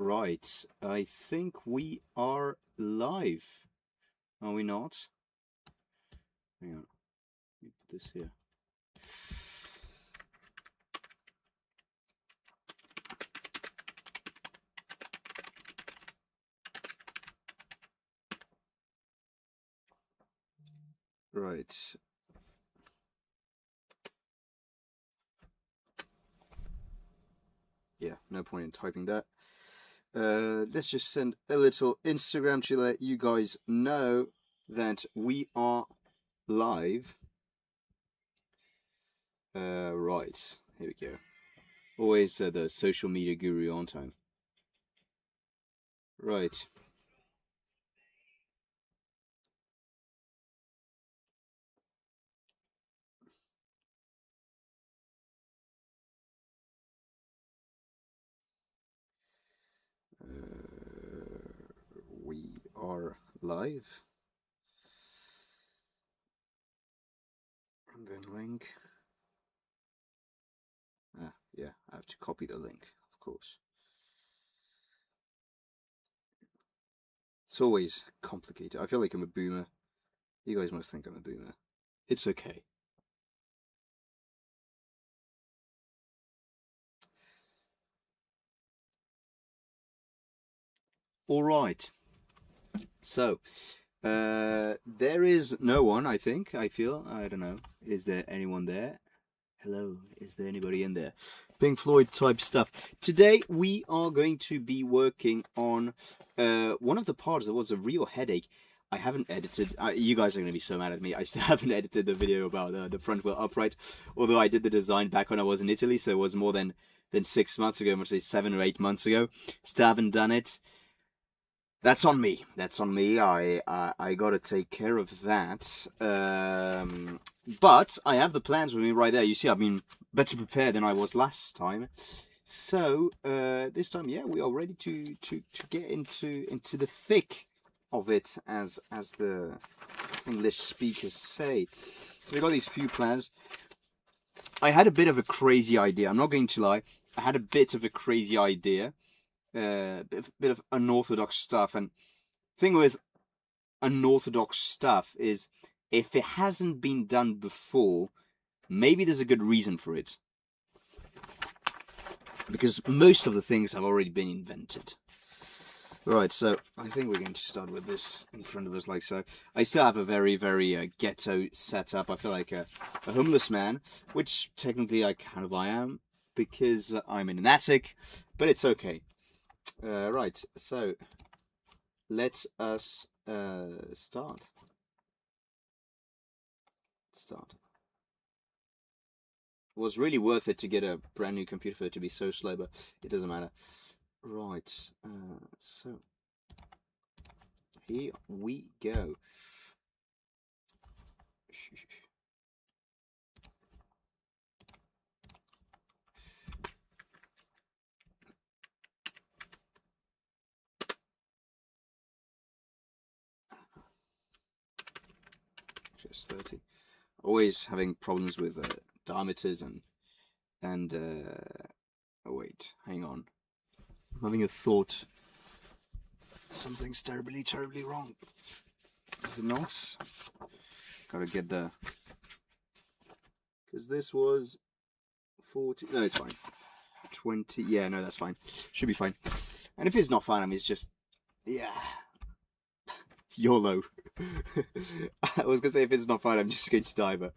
Right, I think we are live. Are we not? Hang on, let me put this here. Right. Yeah, no point in typing that. Let's just send a little Instagram to let you guys know that we are live. Right, here we go. Always the social media guru on time. Right. We are live. And then link. Yeah, I have to copy the link, of course. It's always complicated. I feel like I'm a boomer. You guys must think I'm a boomer. It's okay. All right. So, there is no one, I think. I feel. I don't know. Is there anyone there? Hello, is there anybody in there? Pink Floyd type stuff. Today we are going to be working on one of the parts that was a real headache. I haven't edited. You guys are going to be so mad at me. I still haven't edited the video about the front wheel upright. Although I did the design back when I was in Italy, so it was more than 6 months ago, much say 7 or 8 months ago. Still haven't done it. That's on me. That's on me. I gotta take care of that. But I have the plans with me right there. You see, I've been better prepared than I was last time. So this time, yeah, we are ready to get into the thick of it, as the English speakers say. So we got these few plans. I had a bit of a crazy idea. I'm not going to lie. I had a bit of a crazy idea. Bit of unorthodox stuff. And thing with unorthodox stuff is, if it hasn't been done before, maybe there's a good reason for it. Because most of the things have already been invented. Right, so I think we're going to start with this in front of us like so. I still have a very, very ghetto setup. I feel like a homeless man, which technically I am, because I'm in an attic, but it's okay. Right, so let us start. It was really worth it to get a brand new computer for it to be so slow, but it doesn't matter. Right, so here we go. Just 30. Always having problems with diameters and oh wait, hang on. I'm having a thought. Something's terribly, terribly wrong. Is it not? Gotta get the... Because this was 40... No, it's fine. 20... Yeah, no, that's fine. Should be fine. And if it's not fine, I mean, it's just... Yeah. YOLO. I was gonna say, if it's not fine, I'm just going to die, but...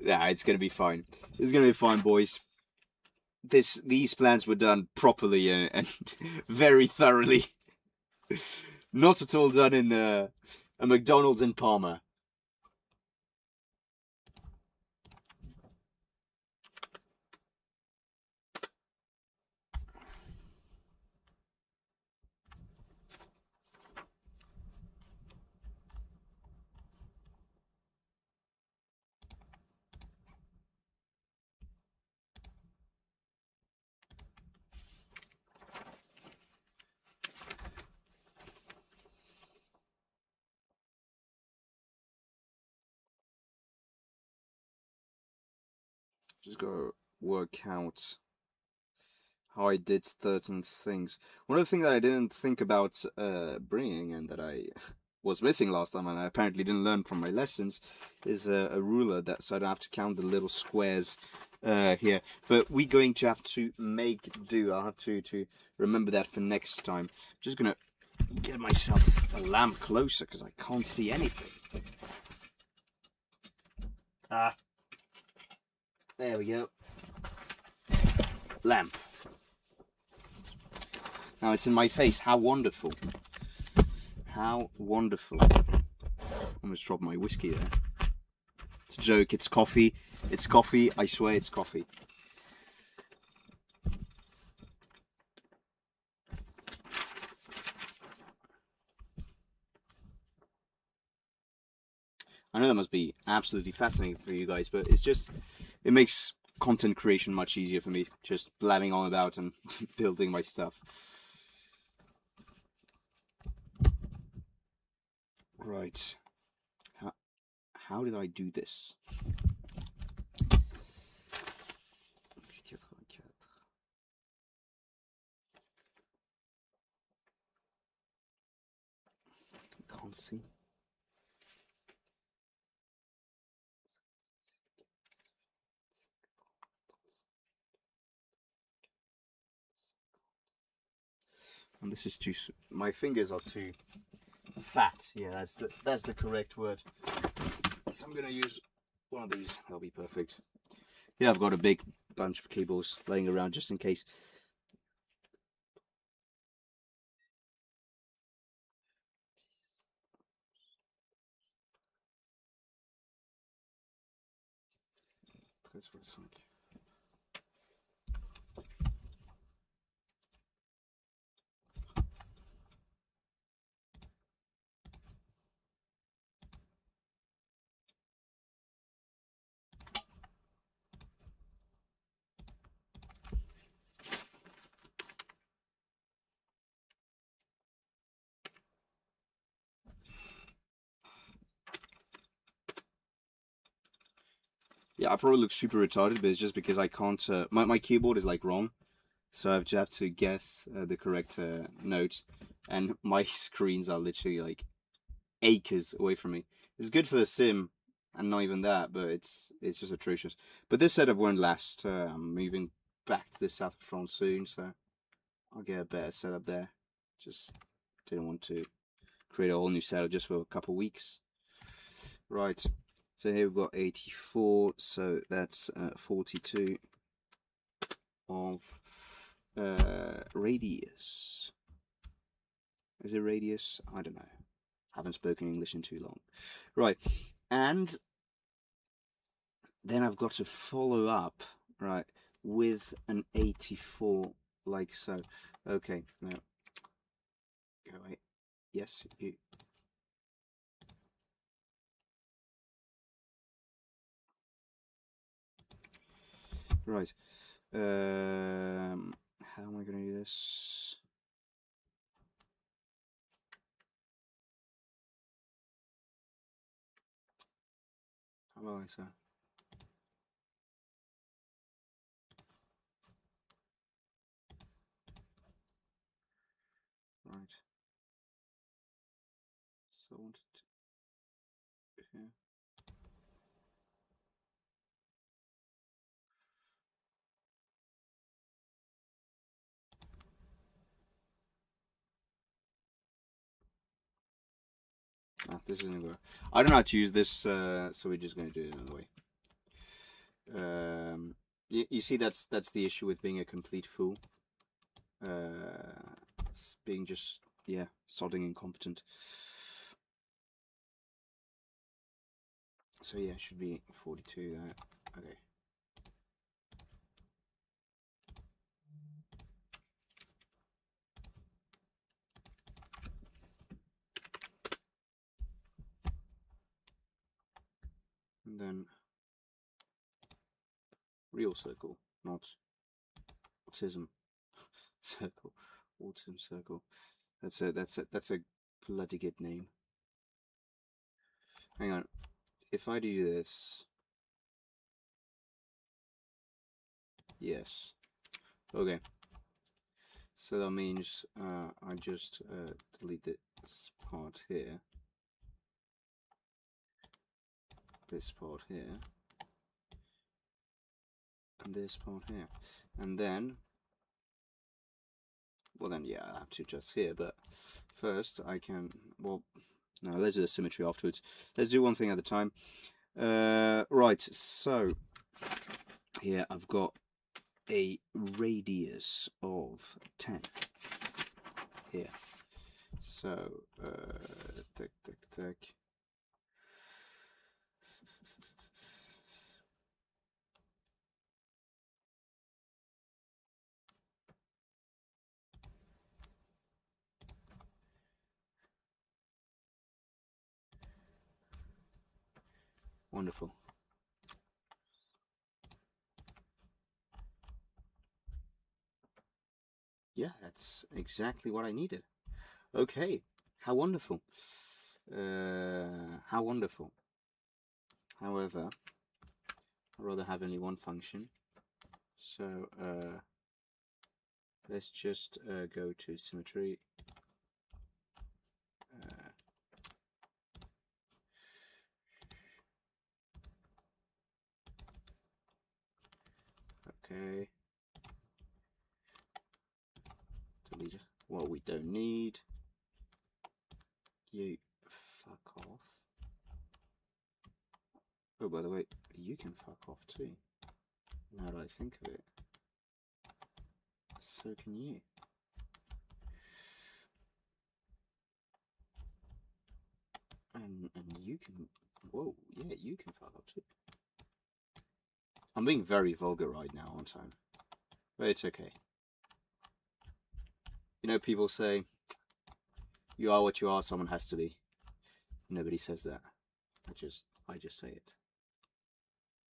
Nah, it's gonna be fine. It's gonna be fine, boys. These plans were done properly and very thoroughly. Not at all done in a McDonald's in Parma. Just gotta work out how I did certain things. One of the things that I didn't think about bringing, and that I was missing last time, and I apparently didn't learn from my lessons, is a ruler, that so I don't have to count the little squares here. But we're going to have to make do. I'll have to remember that for next time. Just gonna get myself a lamp closer because I can't see anything. Ah, there we go. Lamp. Now it's in my face. How wonderful. How wonderful. Almost dropped my whiskey there. It's a joke. It's coffee. It's coffee. I swear it's coffee. I know that must be absolutely fascinating for you guys, but it's just, it makes content creation much easier for me. Just blabbing on about and building my stuff. Right. How did I do this? Can't see. And this is too. My fingers are too fat. Yeah, that's the correct word. So I'm gonna use one of these. That'll be perfect. Yeah, I've got a big bunch of cables laying around just in case. That's what it's like. Yeah, I probably look super retarded, but it's just because I can't. My keyboard is like wrong, so I have to guess the correct note, and my screens are literally like acres away from me. It's good for the sim, and not even that, but it's just atrocious. But this setup won't last. I'm moving back to the south of France soon, so I'll get a better setup there. Just didn't want to create a whole new setup just for a couple weeks. Right. So here we've got 84, so that's 42 of radius. Is it radius? I don't know. Haven't spoken English in too long. Right, and then I've got to follow up, right, with an 84, like so. Okay, now, go away. Yes, you. Right. How am I going to do this? How about I say? Right. So I wanted to here. Ah, this isn't gonna. I don't know how to use this, so we're just gonna do it another way. You see, that's the issue with being a complete fool. Being just, yeah, sodding incompetent. So yeah, it should be 42 there. Okay. And then real circle, not autism circle. Autism circle. That's a bloody good name. Hang on. If I do this, yes. Okay. So that means I just delete this part here, this part here, and this part here, and then, well then, yeah, I have to adjust here, but first I can, well, no, let's do the symmetry afterwards. Let's do one thing at a time. Right, so here I've got a radius of 10 here. So, tick, tick, tick. Wonderful. Yeah, that's exactly what I needed. Okay, how wonderful. How wonderful. However, I'd rather have only one function. So, let's just go to symmetry. Okay. Delete what we don't need. You fuck off. Oh, by the way, you can fuck off too. Now that I think of it. So can you. And you can, whoa, yeah, you can fuck off too. I'm being very vulgar right now, aren't I? But it's okay. You know, people say, you are what you are, someone has to be. Nobody says that. I just say it.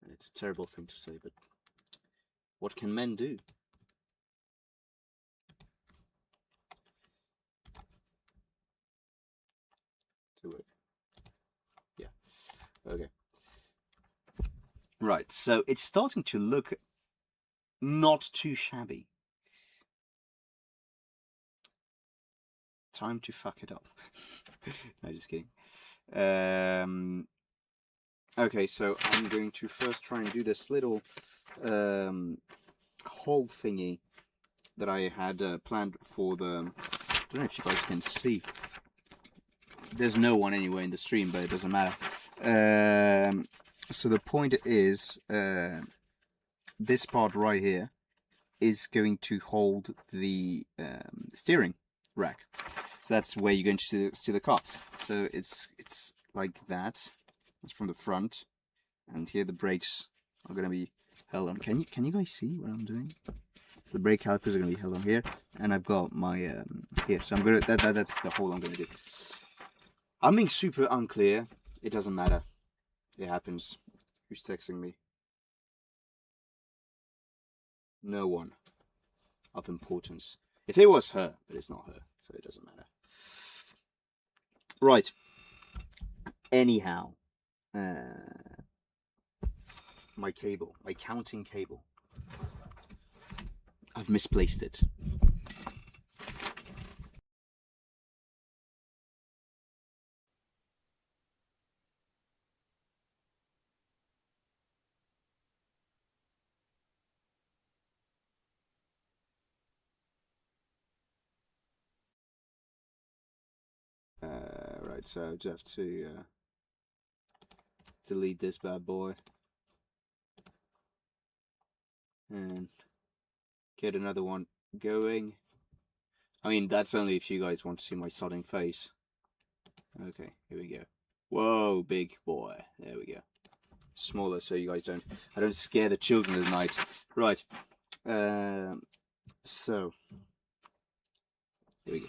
And it's a terrible thing to say, but what can men do? Do it. Yeah. Okay. Right, so it's starting to look not too shabby. Time to fuck it up. No, just kidding. Okay, so I'm going to first try and do this little hole thingy that I had planned for the... I don't know if you guys can see. There's no one anyway in the stream, but it doesn't matter. So the point is, this part right here is going to hold the steering rack. So that's where you're going to steer the car. So it's like that. That's from the front, and here the brakes are going to be held on. Can you guys see what I'm doing? The brake calipers are going to be held on here, and I've got my here. So I'm gonna that's the hole I'm going to do. I'm being super unclear. It doesn't matter. It happens. Who's texting me? No one of importance. If it was her, but it's not her, so it doesn't matter. Right. Anyhow, my cable, my counting cable. I've misplaced it. Right, so I just have to delete this bad boy and get another one going. I mean, that's only if you guys want to see my sodding face. Okay, here we go. Whoa, big boy. There we go. Smaller so you guys I don't scare the children at night. Right. So here we go.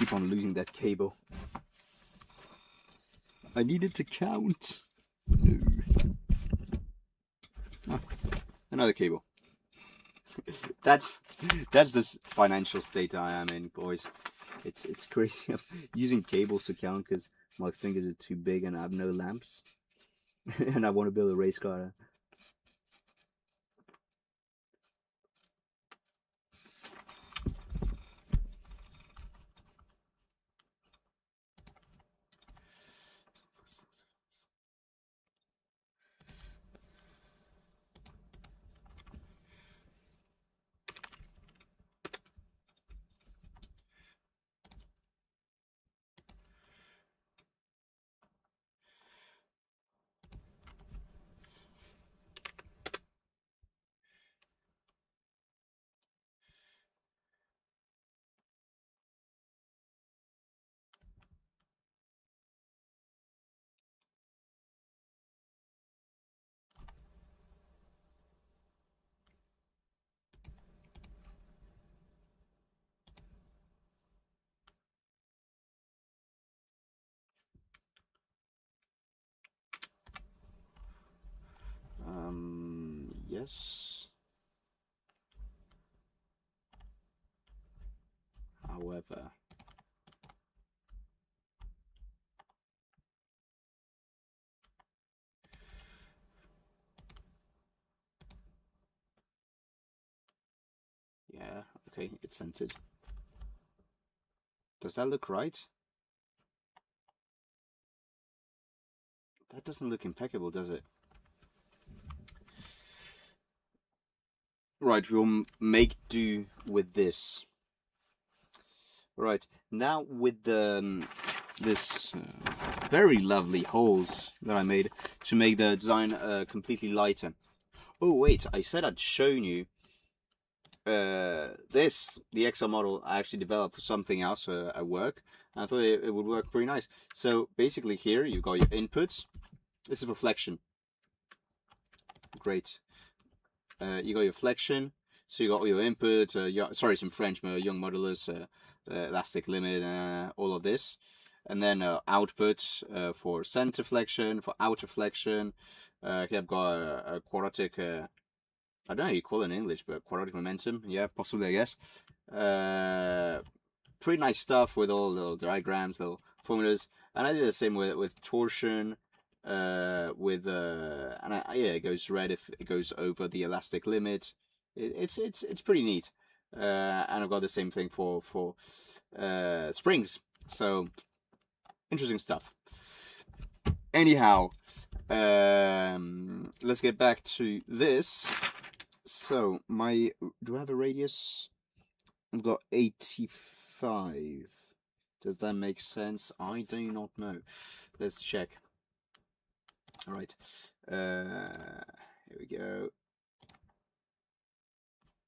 keep on losing that cable. I needed to count. No. Oh, another cable. That's this financial state I am in, boys. It's crazy. I'm using cables to count because my fingers are too big and I have no lamps. And I want to build a race car. Yes. However, yeah, okay, it's centered. Does that look right? That doesn't look impeccable, does it? Right, we'll make do with this. Right, now with the this very lovely holes that I made to make the design completely lighter. Oh wait, I said I'd shown you the XL model I actually developed for something else at work, and I thought it would work pretty nice. So basically here you've got your inputs. This is reflection. Great. You got your flexion, so you got all your input, sorry, it's in French, young modulus, elastic limit, all of this. And then output for center flexion, for outer flexion. Here I've got a quadratic, I don't know how you call it in English, but quadratic momentum, yeah, possibly, I guess. Pretty nice stuff with all little diagrams, little formulas. And I did the same with torsion, yeah, it goes red if it goes over the elastic limit. It's pretty neat. And I've got the same thing for springs. So interesting stuff. Anyhow, let's get back to this. So do I have a radius? I've got 85. Does that make sense? I do not know. Let's check. All right, here we go.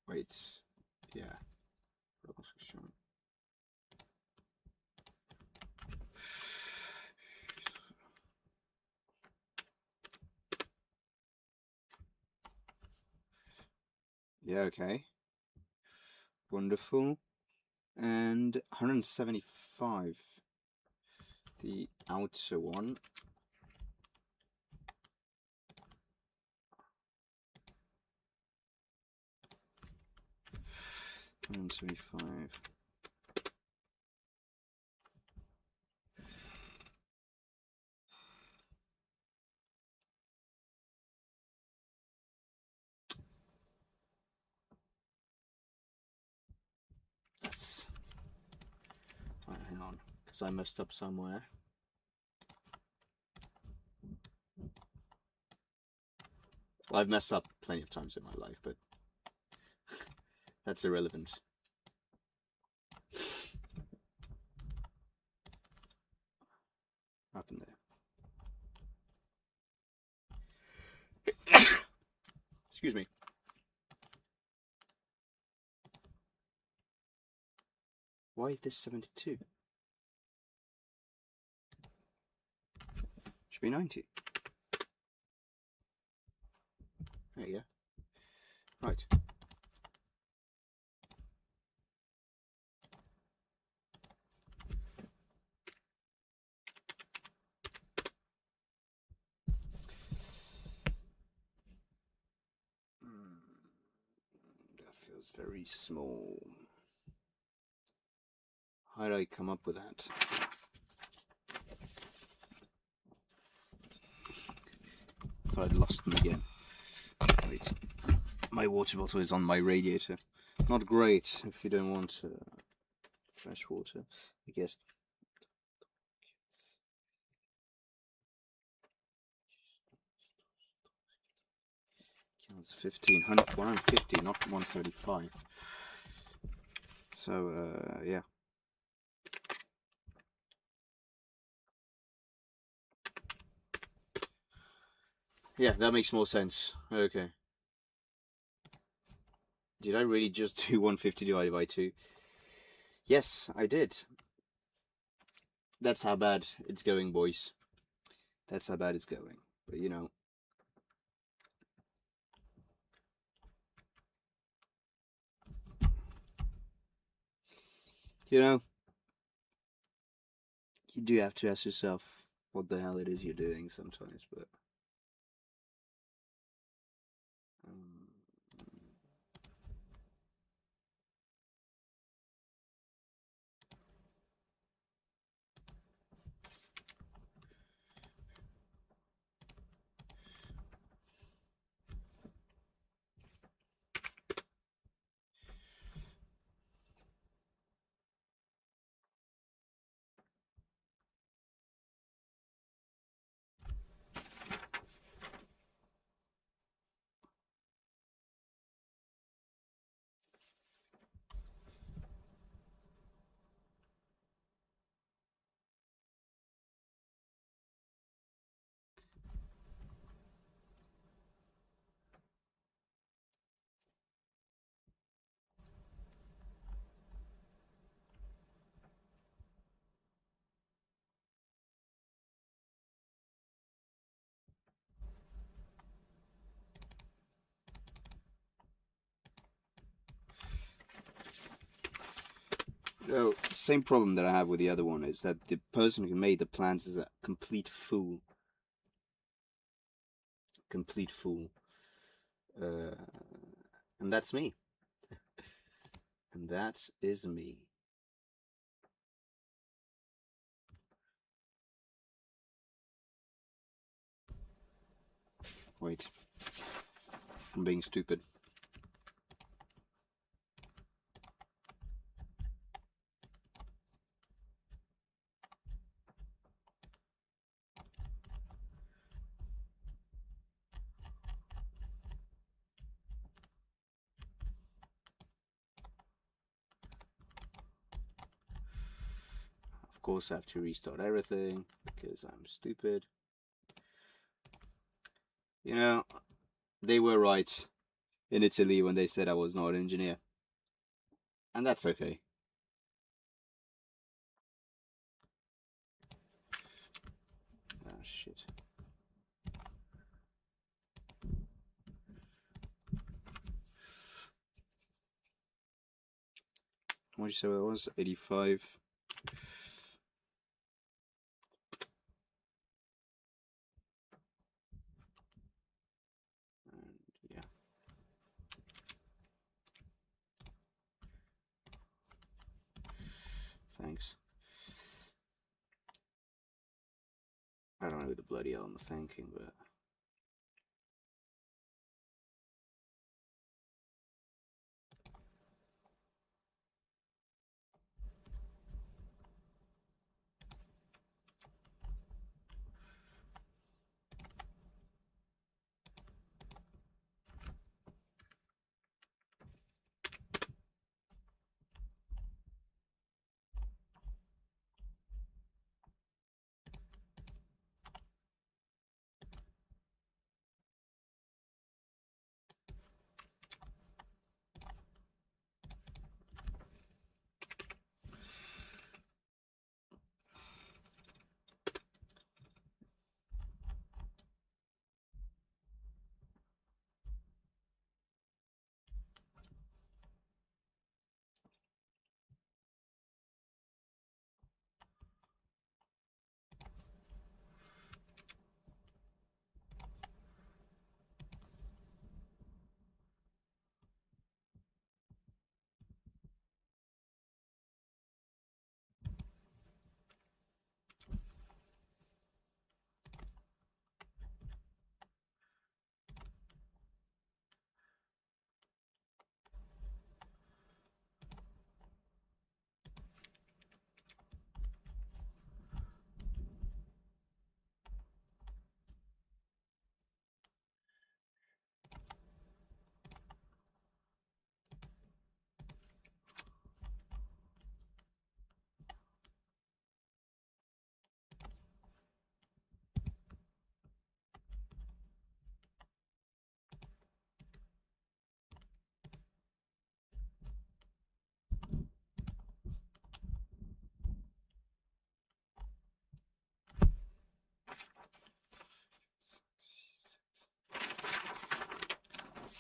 Wait, yeah. Yeah, okay. Wonderful. And 175. The outer one. 175. That's... Right, hang on, because I messed up somewhere. Well, I've messed up plenty of times in my life, but that's irrelevant. Up in there. Excuse me. Why is this 72? Should be 90. There you go. Right. was very small. How did I come up with that? Thought I'd lost them again. Wait, my water bottle is on my radiator. Not great if you don't want fresh water, I guess. It's 1500, 150, not 135. So yeah. Yeah, that makes more sense. Okay. Did I really just do 150 divided by 2? Yes, I did. That's how bad it's going, boys. That's how bad it's going. But you know. You do have to ask yourself what the hell it is you're doing sometimes, but oh, same problem that I have with the other one is that the person who made the plans is a complete fool. Complete fool. And that's me. And that is me. Wait. I'm being stupid. Of course I have to restart everything because I'm stupid. You know, they were right in Italy when they said I was not an engineer. And that's okay. Ah, shit. What did you say it was? 85. And yeah. Thanks. I don't know who the bloody hell I'm thanking, but...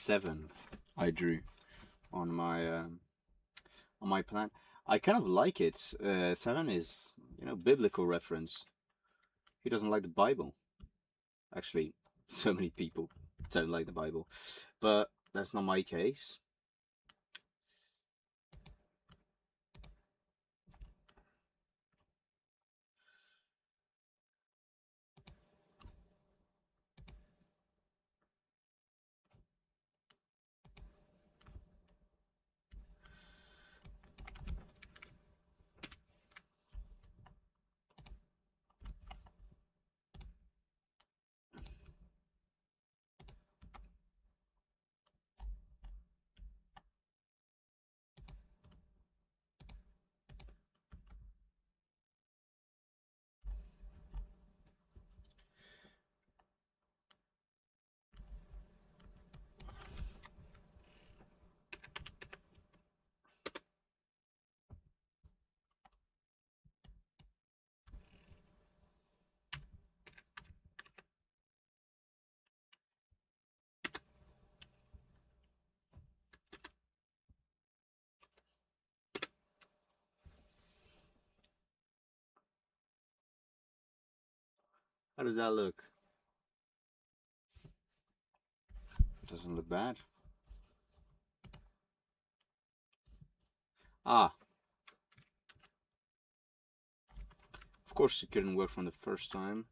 7 I drew on my plan. I kind of like it. 7 is, you know, biblical reference. Who doesn't like the Bible? Actually, so many people don't like the Bible, but that's not my case. How does that look? It doesn't look bad. Ah, of course it couldn't work from the first time.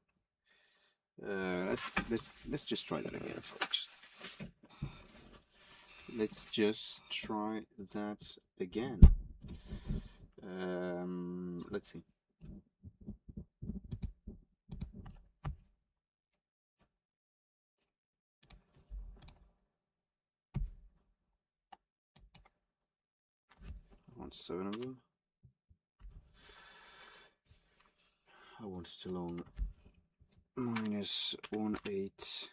Let's just try that again, folks. Let's just try that again. Let's see. I want 7 of them. I want it along -1/8,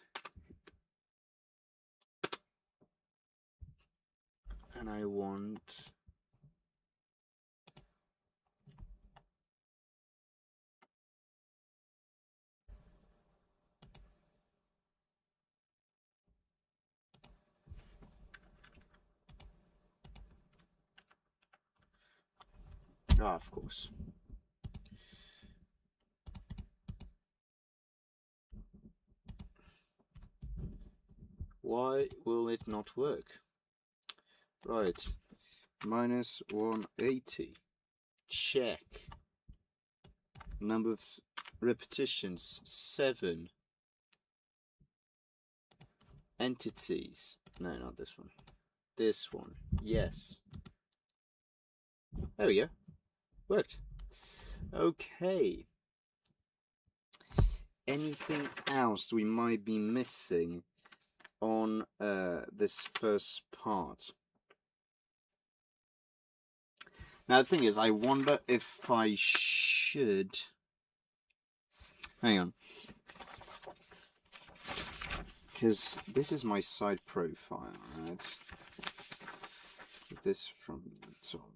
and I want of course. Why will it not work? Right, -180. Check. Number of repetitions, 7. Entities. No, not this one. This one. Yes. There we go. Worked. Okay. Anything else we might be missing on this first part? Now the thing is, I wonder if I should... Hang on. Because this is my side profile, right? This from the top,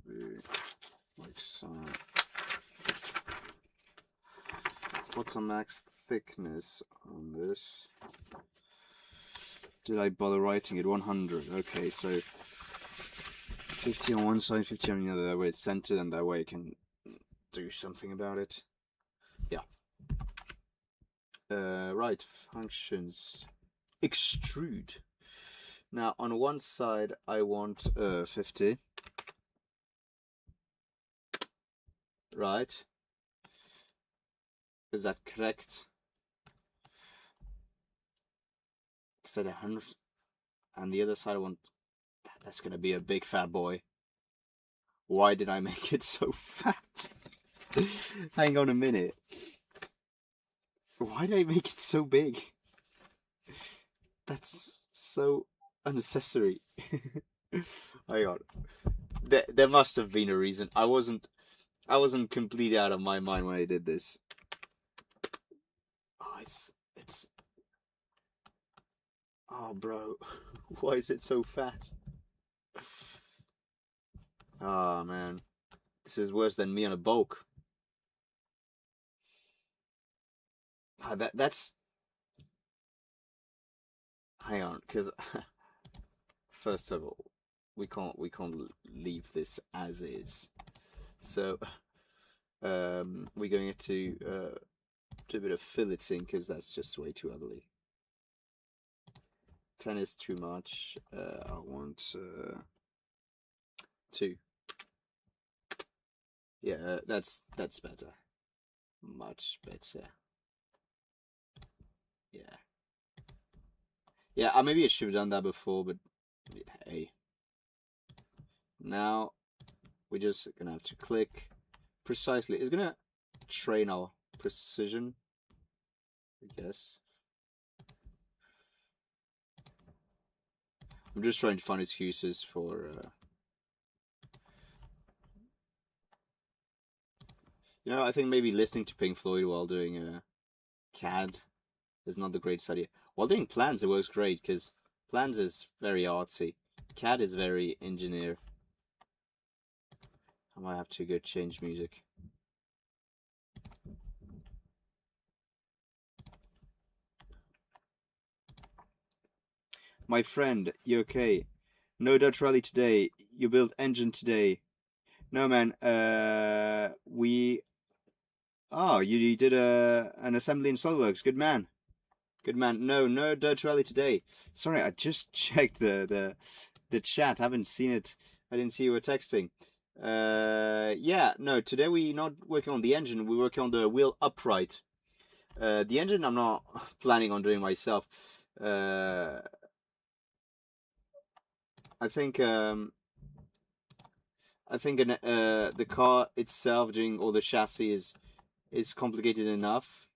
like so. What's a max thickness on this? Did I bother writing it? 100. Okay, so 50 on one side, 50 on the other. That way it's centered, and that way I can do something about it. Yeah. Right, functions. Extrude. Now on one side I want 50. Right. Is that correct? Is that 100? And the other side I want... That's gonna be a big fat boy. Why did I make it so fat? Hang on a minute. Why did I make it so big? That's so unnecessary. Hang on. There must have been a reason. I wasn't completely out of my mind when I did this. Oh, it's oh, bro. Why is it so fat? Oh, man. This is worse than me on a bulk. That's... Hang on, because first of all, we can't leave this as is. So we're going to do a bit of filleting because that's just way too ugly. 10 is too much. I want 2. Yeah, that's better. Much better. Yeah. Yeah, maybe I should have done that before, but hey. Now we're just gonna have to click precisely. It's gonna train our precision, I guess. I'm just trying to find excuses for you know, I think maybe listening to Pink Floyd while doing CAD is not the greatest idea. While doing plans, it works great because plans is very artsy. CAD is very engineer. I might have to go change music. My friend, you okay? No Dutch Rally today. You built engine today. No man, oh, you did an assembly in SolidWorks. Good man. Good man. No Dutch Rally today. Sorry, I just checked the chat. I haven't seen it. I didn't see you were texting. Yeah, no, today we're not working on the engine. We're working on the wheel upright. The engine I'm not planning on doing myself. I think the car itself doing all the chassis is complicated enough.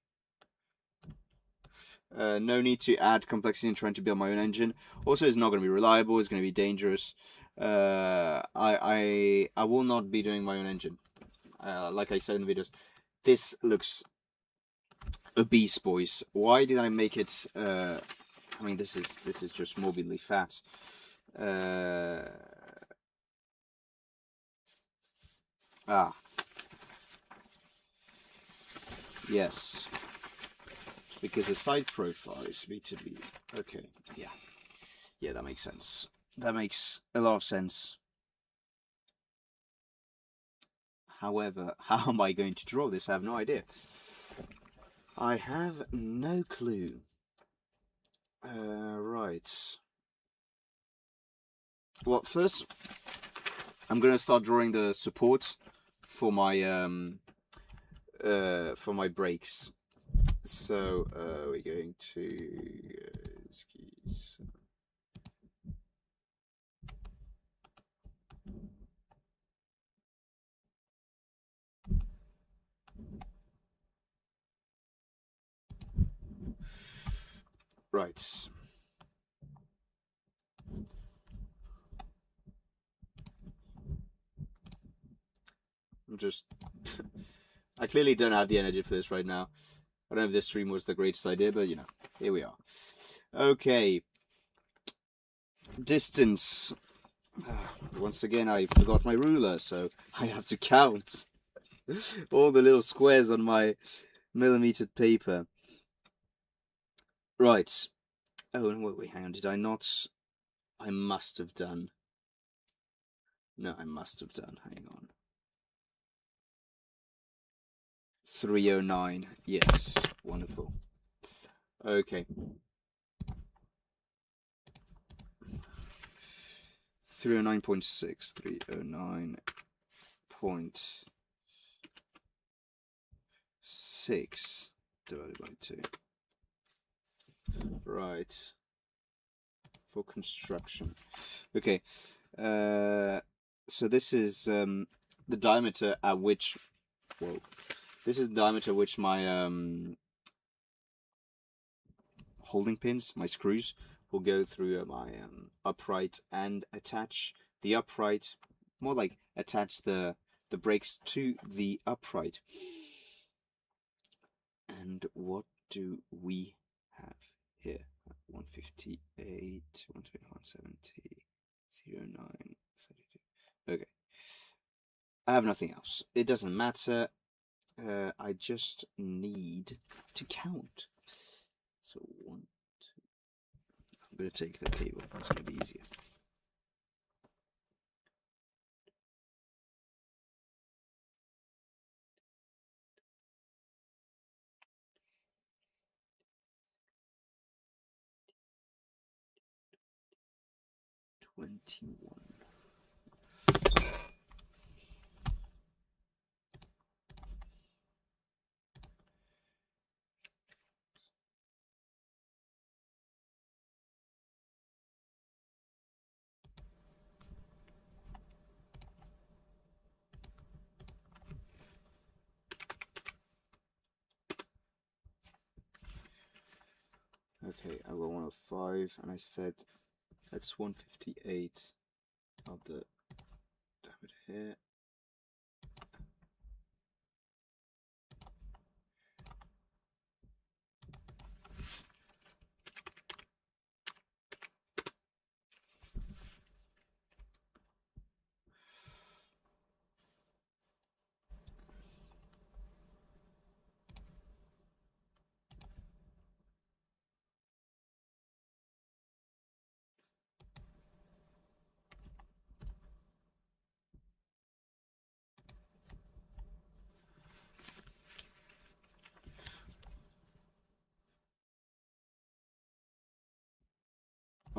No need to add complexity in trying to build my own engine. Also, it's not going to be reliable. It's going to be dangerous. I will not be doing my own engine. Like I said in the videos, this looks obese, boys. Why did I make it? I mean, this is just morbidly fat. Yes, because the side profile is B2B. Okay, yeah, that makes sense. That makes a lot of sense. However, how am I going to draw this? I have no idea. I have no clue. Right. Well, first, I'm gonna start drawing the support for my brakes. So we're going to right. I'm just I clearly don't have the energy for this right now. I don't know if this stream was the greatest idea, but you know, here we are. Okay. Distance. Once again, I forgot my ruler, so I have to count all the little squares on my millimetered paper. Right. Oh, and wait, hang on. Did I not? I must have done. No, I must have done. Hang on. 309. Yes. Wonderful. Okay. 309.6. 309.6 divided by 2. Right. For construction. Okay. So this is the diameter at which. Whoa. This is the diameter at which my holding pins, my screws, will go through my upright and attach the upright, more like attach the brakes to the upright. And what do we have here? 158, 170, 309, 32. Okay. I have nothing else. It doesn't matter. I just need to count. So 1, 2. I'm going to take the cable. It's going to be easier. 81. Okay, I got 105, and I said that's 158 of the diameter here.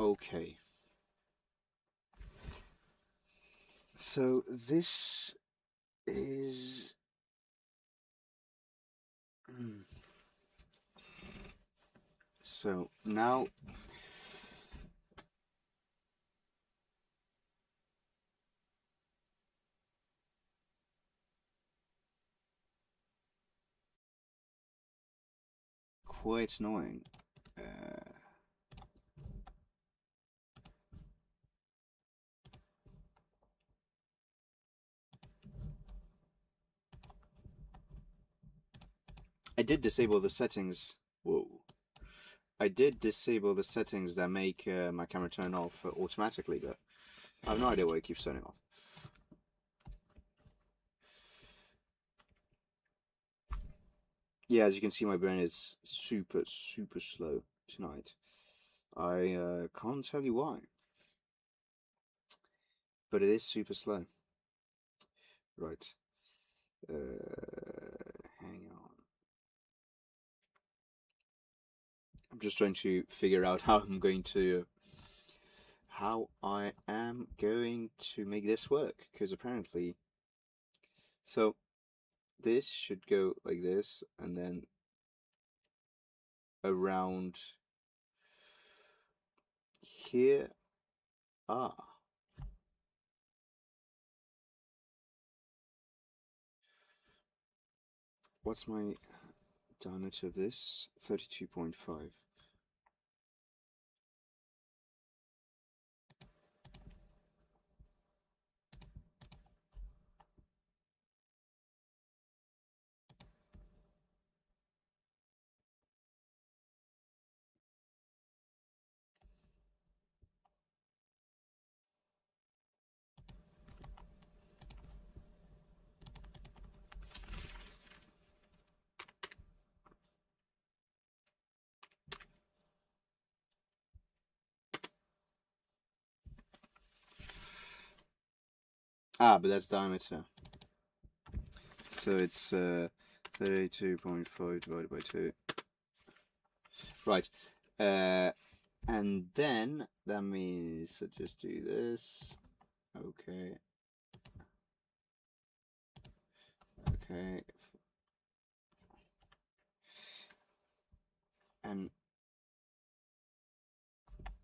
Okay. So this is so now quite annoying. I did disable the settings. Whoa. I did disable the settings that make my camera turn off automatically, but I have no idea why it keeps turning off. Yeah, as you can see, my brain is super slow tonight. I can't tell you why, but it is super slow. Right. Hang on. I'm just trying to figure out how I am going to make this work, because apparently, so this should go like this, and then around here. What's my diameter of this? 32.5. But that's diameter. So it's 32.5 divided by 2. Right. And then that means, so just do this. Okay. Okay. And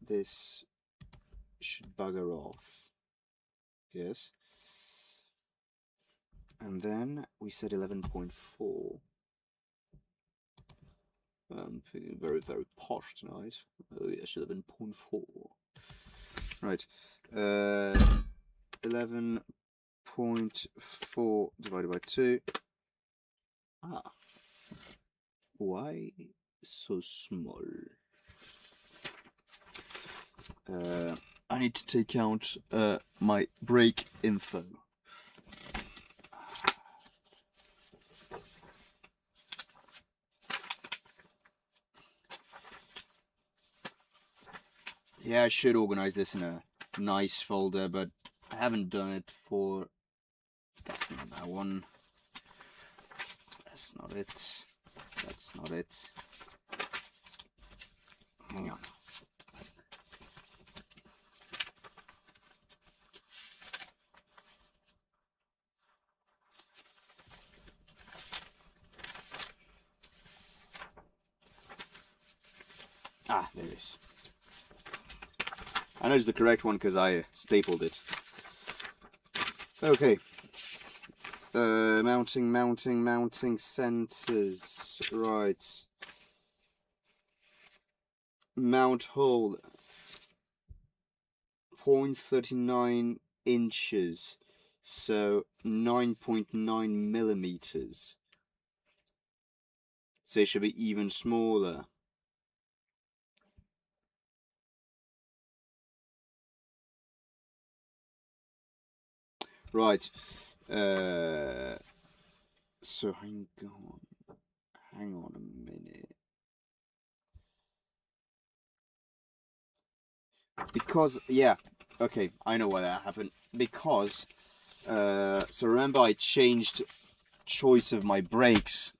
this should bugger off. Yes. And then we said 11.4. Feeling very posh tonight. Oh yes, 11.4. Right. 11.4 divided by 2. Why so small? I need to take out my break info. Yeah, I should organize this in a nice folder, but I haven't done it for... That's not that one. That's not it. That's not it. Hang on. Ah, there it is. I know it's the correct one because I stapled it. Okay. Mounting centers. Right. Mount hole. 0.39 inches. So 9.9 millimeters. So it should be even smaller. Right. So hang on a minute. Because, yeah, okay, I know why that happened. Because, so remember I changed choice of my brakes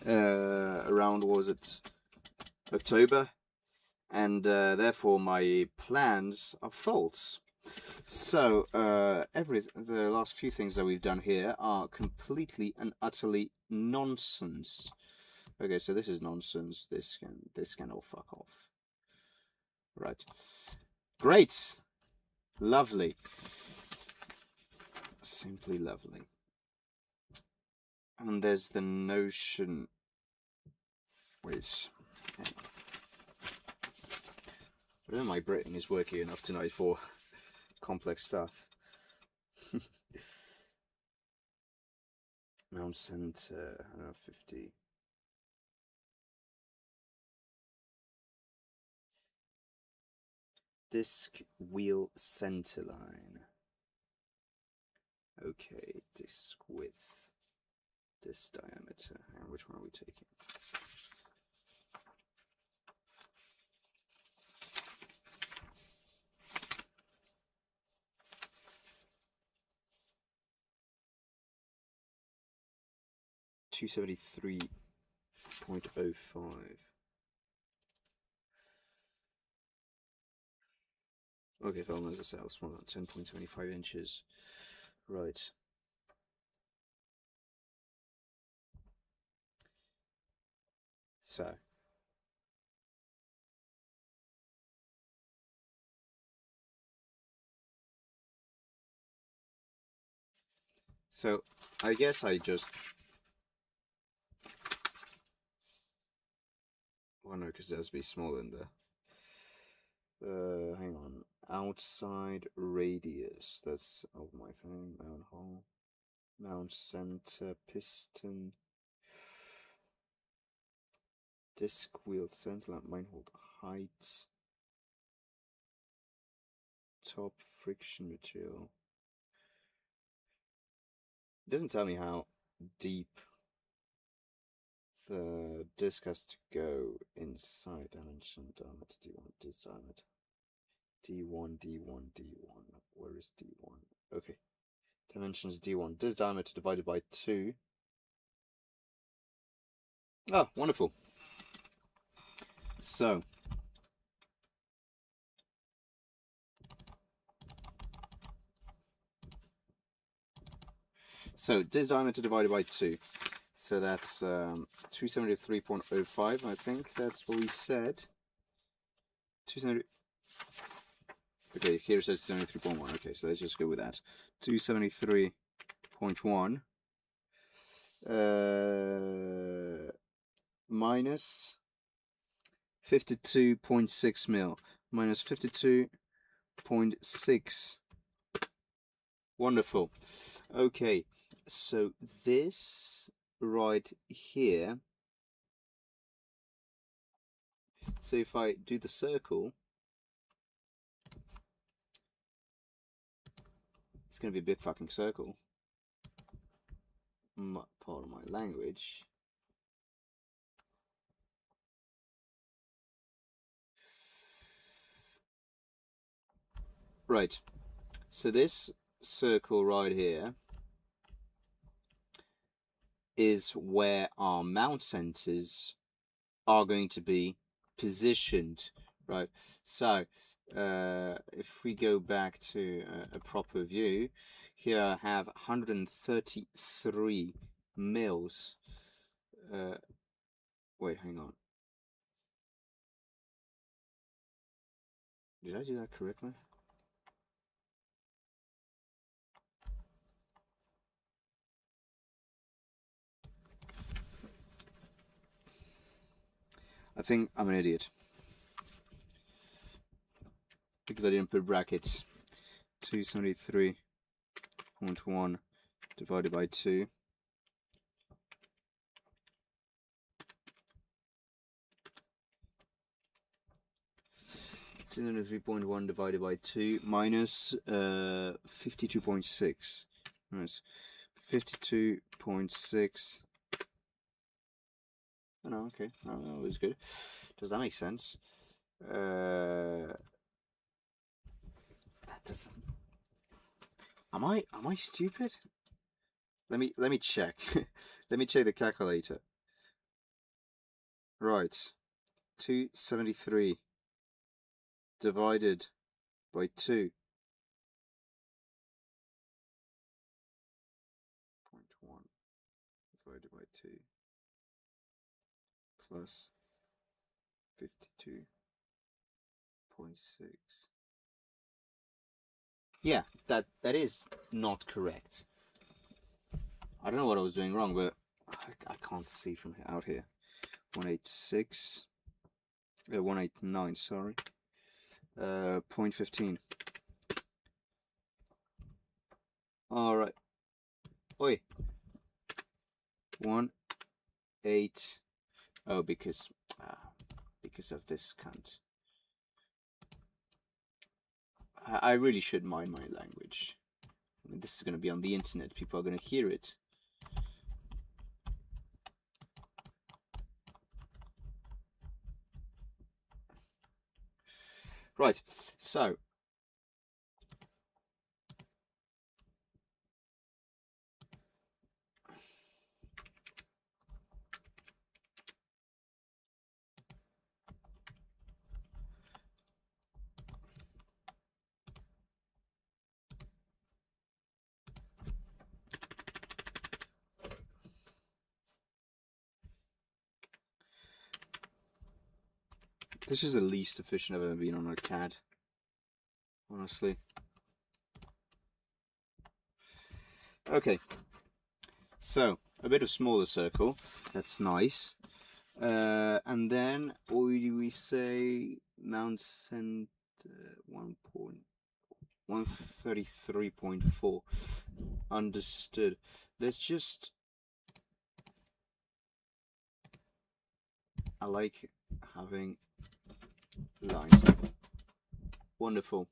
around, was it October? And therefore my plans are false. So, the last few things that we've done here are completely and utterly nonsense. Okay, so this is nonsense. This can all fuck off. Right. Great. Lovely. Simply lovely. And there's the notion. Wait. I don't know, my Britain is working enough tonight for complex stuff. Mount center, 150. Disc wheel center line. Okay, disc width. Disc diameter. And which one are we taking? $273.05. Okay, film as a cell, smaller than 10.75 inches. Right. So I guess I just, well, no, because it has to be smaller than the, hang on, outside radius, that's of my thing, mount hole, mount center, piston, disc wheel center, mine hold height, top friction material. It doesn't tell me how deep the disc has to go inside. Dimension, diameter, D1, disc diameter. D1, D1, D1. Where is D1? Okay. Dimensions D1. Disc diameter divided by 2. Oh, wonderful. So, disc diameter divided by 2. So that's 273.05, I think. That's what we said. 270. Okay, here it says 273.1. Okay, so let's just go with that. 273.1 minus 52.6 mil. Minus 52.6. Wonderful. Okay, so this right here. So if I do the circle, it's going to be a big fucking circle. Part of my language. Right. So this circle right here is where our mount centers are going to be positioned, right? So if we go back to a proper view, here I have 133 mils. Wait, hang on. Did I do that correctly? I think I'm an idiot. Because I didn't put brackets. 273.1 divided by 2. 203.1 divided by 2 minus 52.6. Minus 52.6. Oh, no, okay. Oh, that was good. Does that make sense? That doesn't. Am I stupid? Let me check. Let me check the calculator. Right. 273 divided by 2. 0.1 divided by 2 plus 52.6. Yeah, that is not correct. I don't know what I was doing wrong, but I can't see from out here. 189, sorry. 0.15. Alright. Oi. 1, 8. Oh, because of this cunt. I really should mind my language. I mean, this is going to be on the internet. People are going to hear it. Right, so this is the least efficient I've ever been on a CAD, honestly. Okay, so a bit of smaller circle, that's nice. And then what do we say? Mount center 133.4. Understood. Let's just. I like having lines. Wonderful.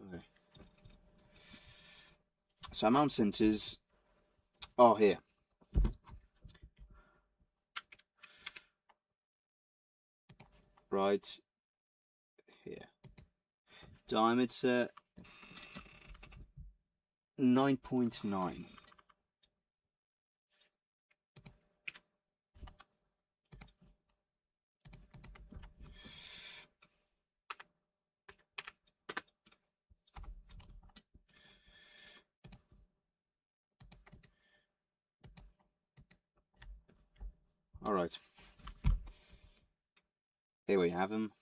Okay. So our mount centers are here. Right here. Diameter 9.9. All right. Here we have them.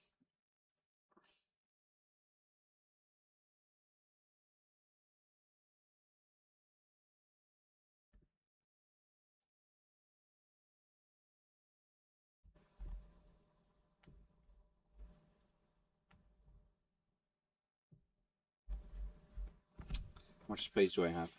much space do I have?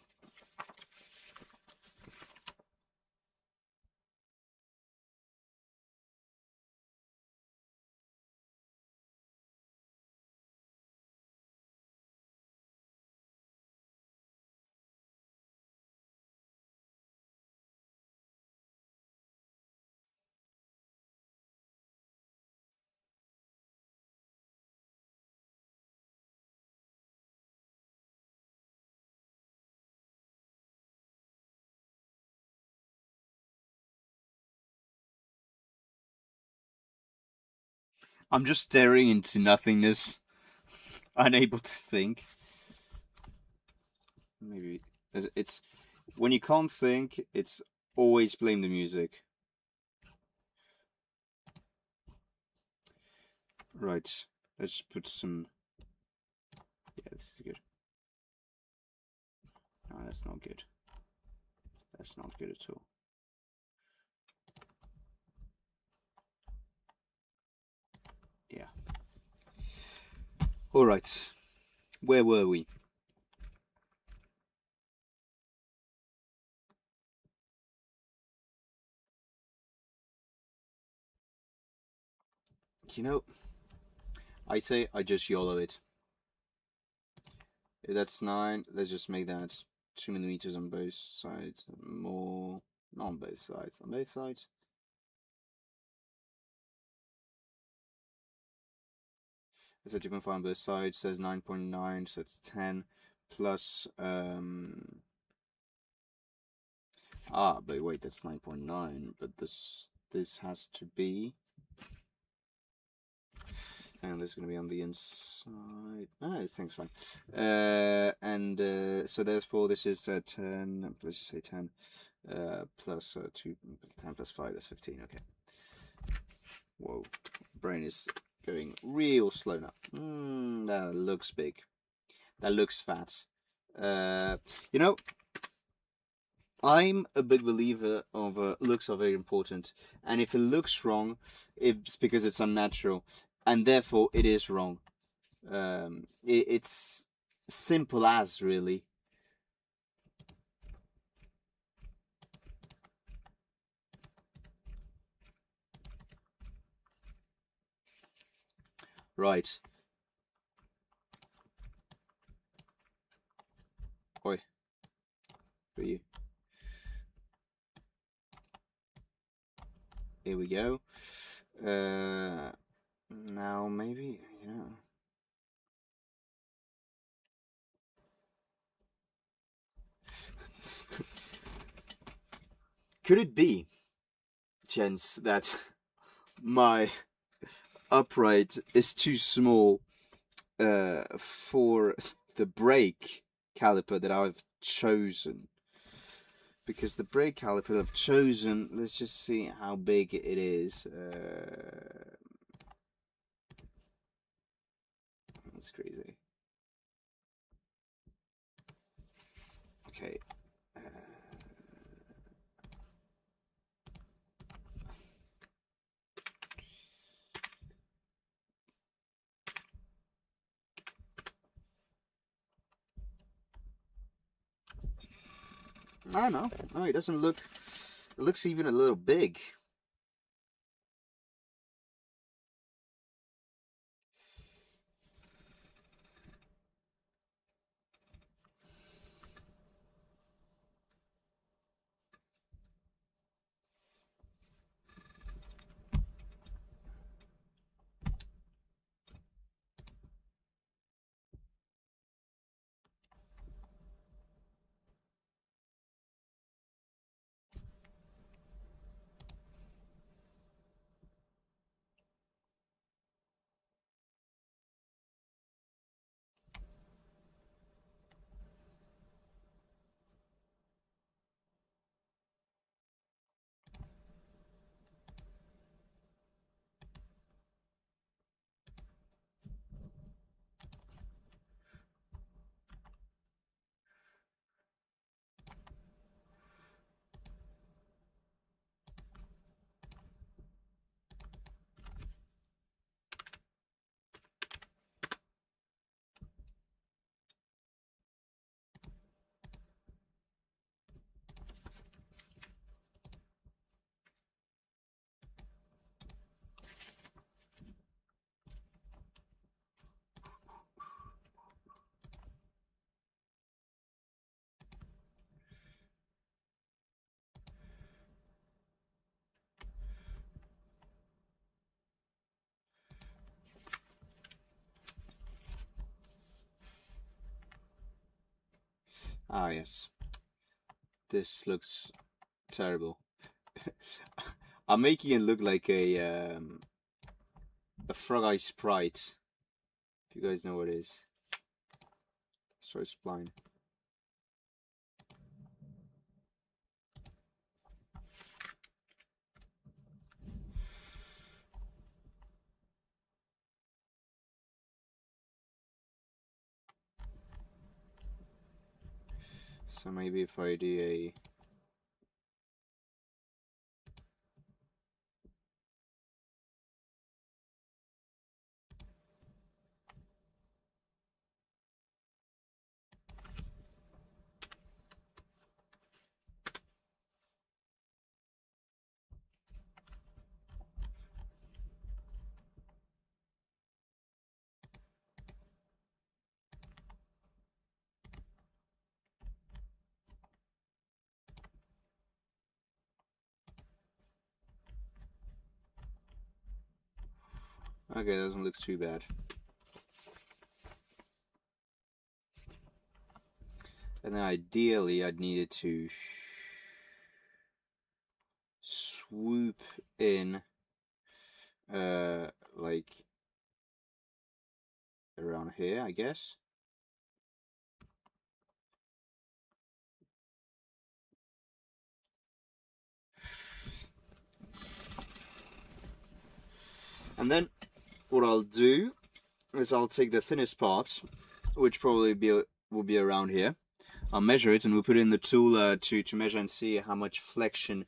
I'm just staring into nothingness, unable to think. Maybe it's when you can't think, it's always blame the music. Right, let's put some. Yeah, this is good. No, that's not good. That's not good at all. Yeah. All right. Where were we? You know, I say I just YOLO it. If that's 9, let's just make that 2 millimeters on both sides. More, not on both sides. On both sides. It's at 2.5 on both sides. Says 9.9, so it's 10 plus. But wait, that's 9.9. But this has to be. And this is going to be on the inside. I think it's fine. So therefore this is 10, let's just say 10, plus 2, 10 plus 5, that's 15, okay. Whoa, brain is going real slow now. That looks big. That looks fat. You know, I'm a big believer of looks are very important. And if it looks wrong, it's because it's unnatural. And therefore it is wrong. It's simple as, really. Right. Oi. For you. Here we go. Now maybe, you know. Could it be, gents, that my upright is too small for the brake caliper that I've chosen? Because the brake caliper I've chosen, let's just see how big it is. That's crazy. Okay. I don't know. No, it doesn't look. It looks even a little big. Ah, yes. This looks terrible. I'm making it look like a Frog Eye Sprite. If you guys know what it is. Sorry, spline. So maybe if I do a okay, that doesn't look too bad. And then ideally I'd need it to swoop in like around here, I guess. And then what I'll do is I'll take the thinnest part, which probably will be around here. I'll measure it and we'll put in the tool to measure and see how much flexion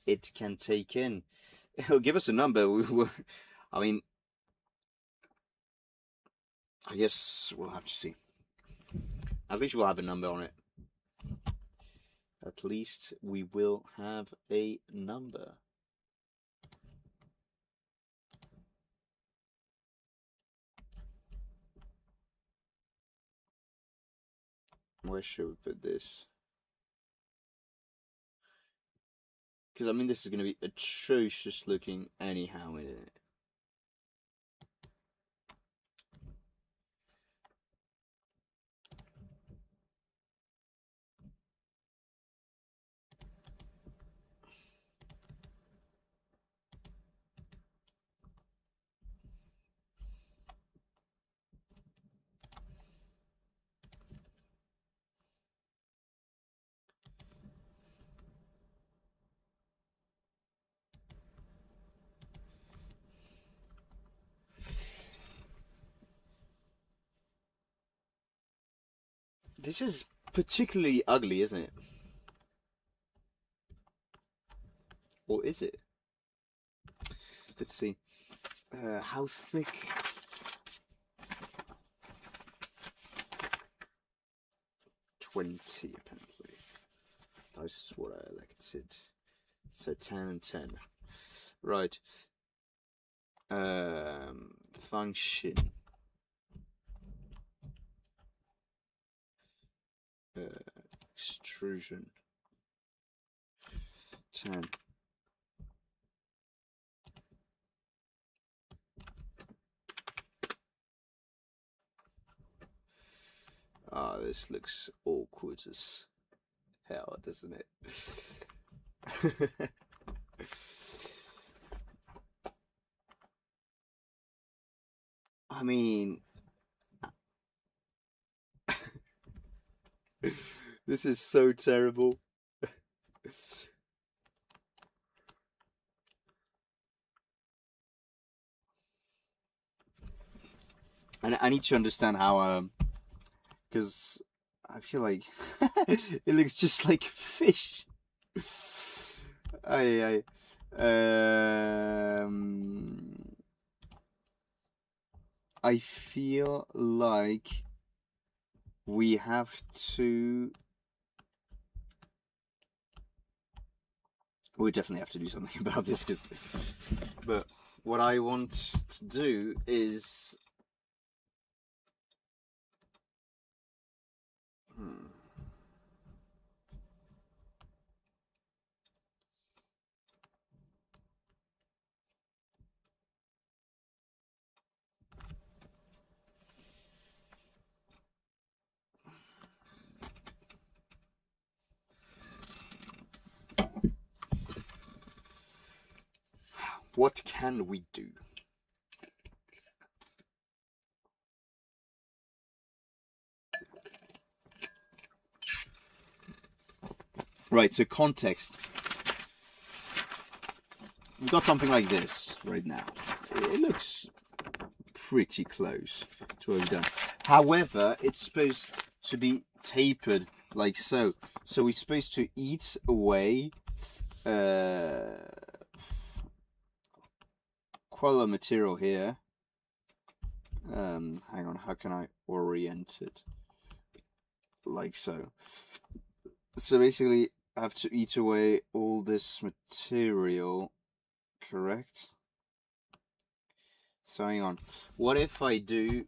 it can take in. It'll give us a number. I mean, I guess we'll have to see. At least we'll have a number on it. At least we will have a number. Where should we put this? Because I mean, this is going to be atrocious looking anyhow, isn't it? This is particularly ugly, isn't it? Or is it? Let's see. How thick? 20, apparently. That's what I elected. So 10 and 10. Right. Function. Extrusion. 10. Ah, this looks awkward as hell, doesn't it? I mean, this is so terrible. And I need to understand how, because I feel like it looks just like fish. I feel like we have to. We definitely have to do something about this, but what I want to do is. what can we do? Right, so context. We've got something like this right now. It looks pretty close to what we've done. However, it's supposed to be tapered like so. So we're supposed to eat away quite a lot of material here. Hang on, how can I orient it? Like so. So basically, I have to eat away all this material, correct? So hang on. What if I do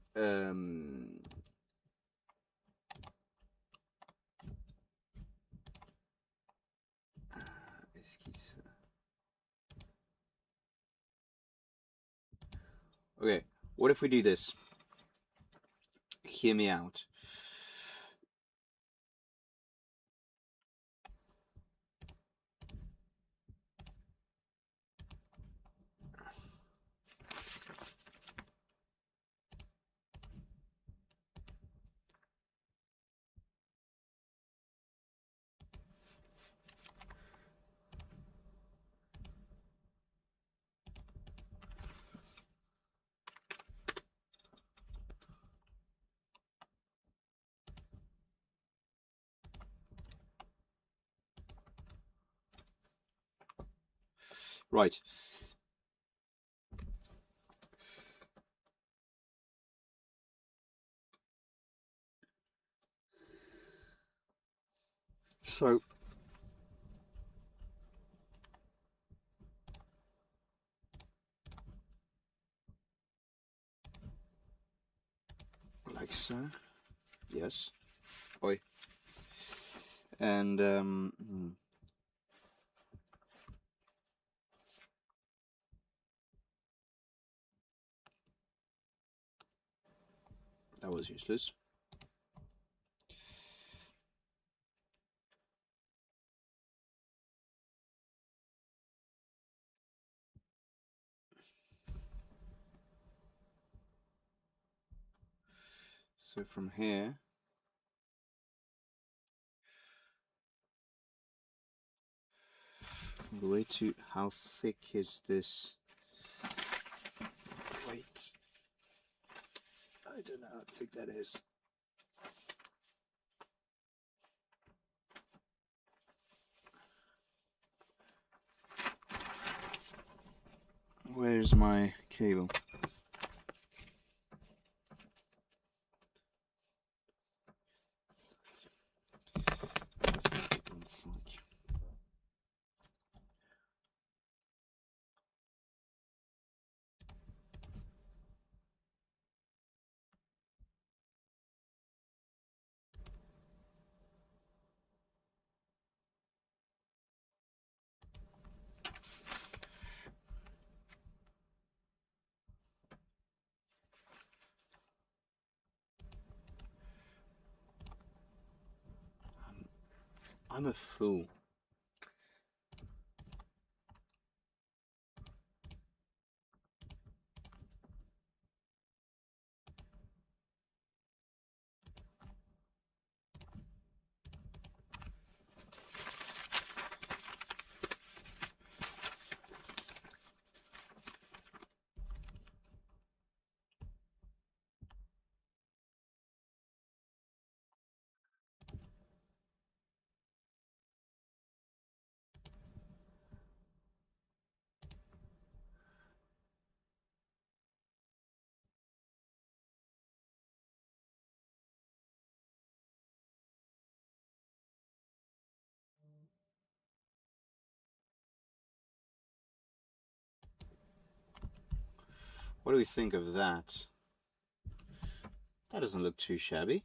okay, what if we do this? Hear me out. Right. So like so. Yes. Oi. And that was useless. So from here, the way to how thick is this? Wait, I don't know how thick that is. Where's my cable? I'm a fool. What do we think of that? That doesn't look too shabby.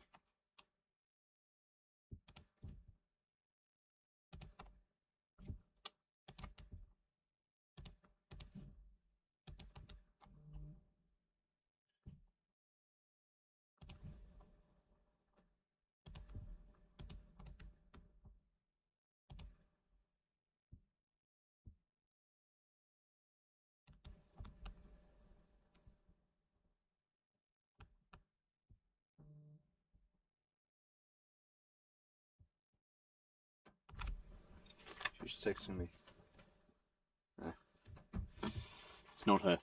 She's texting me. It's not her.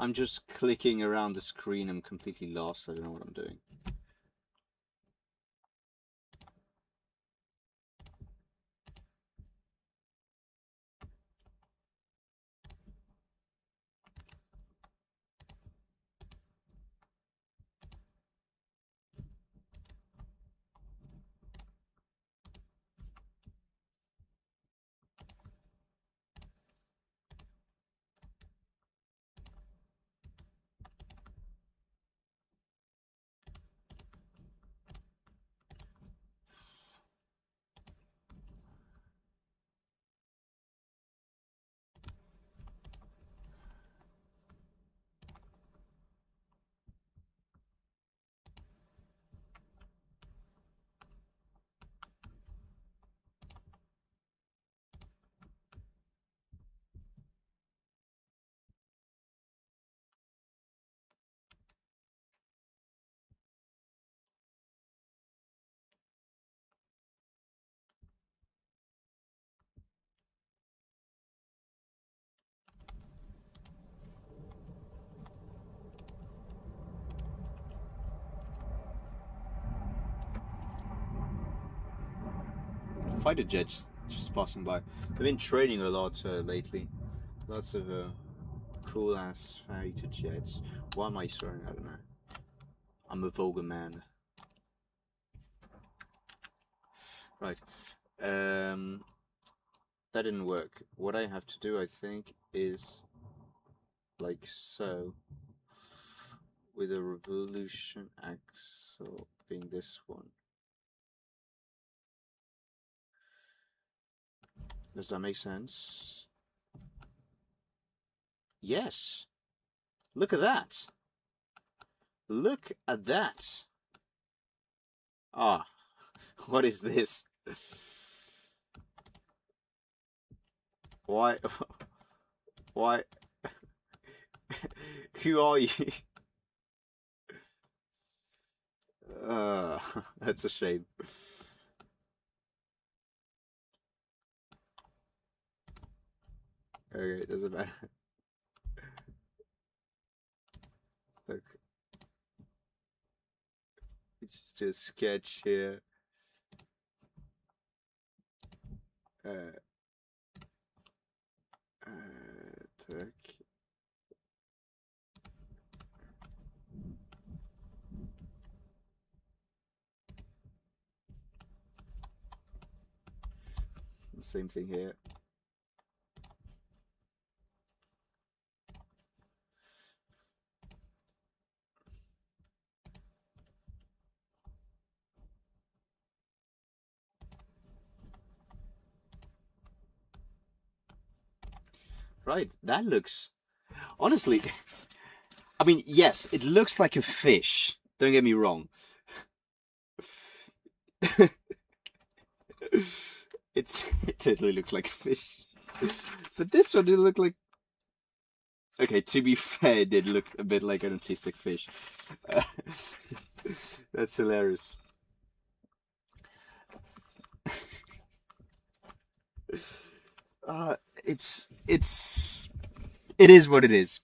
I'm just clicking around the screen. I'm completely lost. I don't know what I'm doing. Fighter jets just passing by. I've been training a lot lately. Lots of cool ass fighter jets. Why am I swearing? I don't know. I'm a vulgar man. Right. That didn't work. What I have to do, I think, is like so. With a revolution axle being this one. Does that make sense? Yes. Look at that. Look at that. Ah, what is this? Why? Why? Who are you? That's a shame. Okay, it doesn't matter. Look. It's just a sketch here. Tack. Same thing here. Right, that looks... Honestly, I mean, yes, it looks like a fish. Don't get me wrong. It totally looks like a fish. But this one did look like... Okay, to be fair, it did look a bit like an autistic fish. That's hilarious. It is what it is.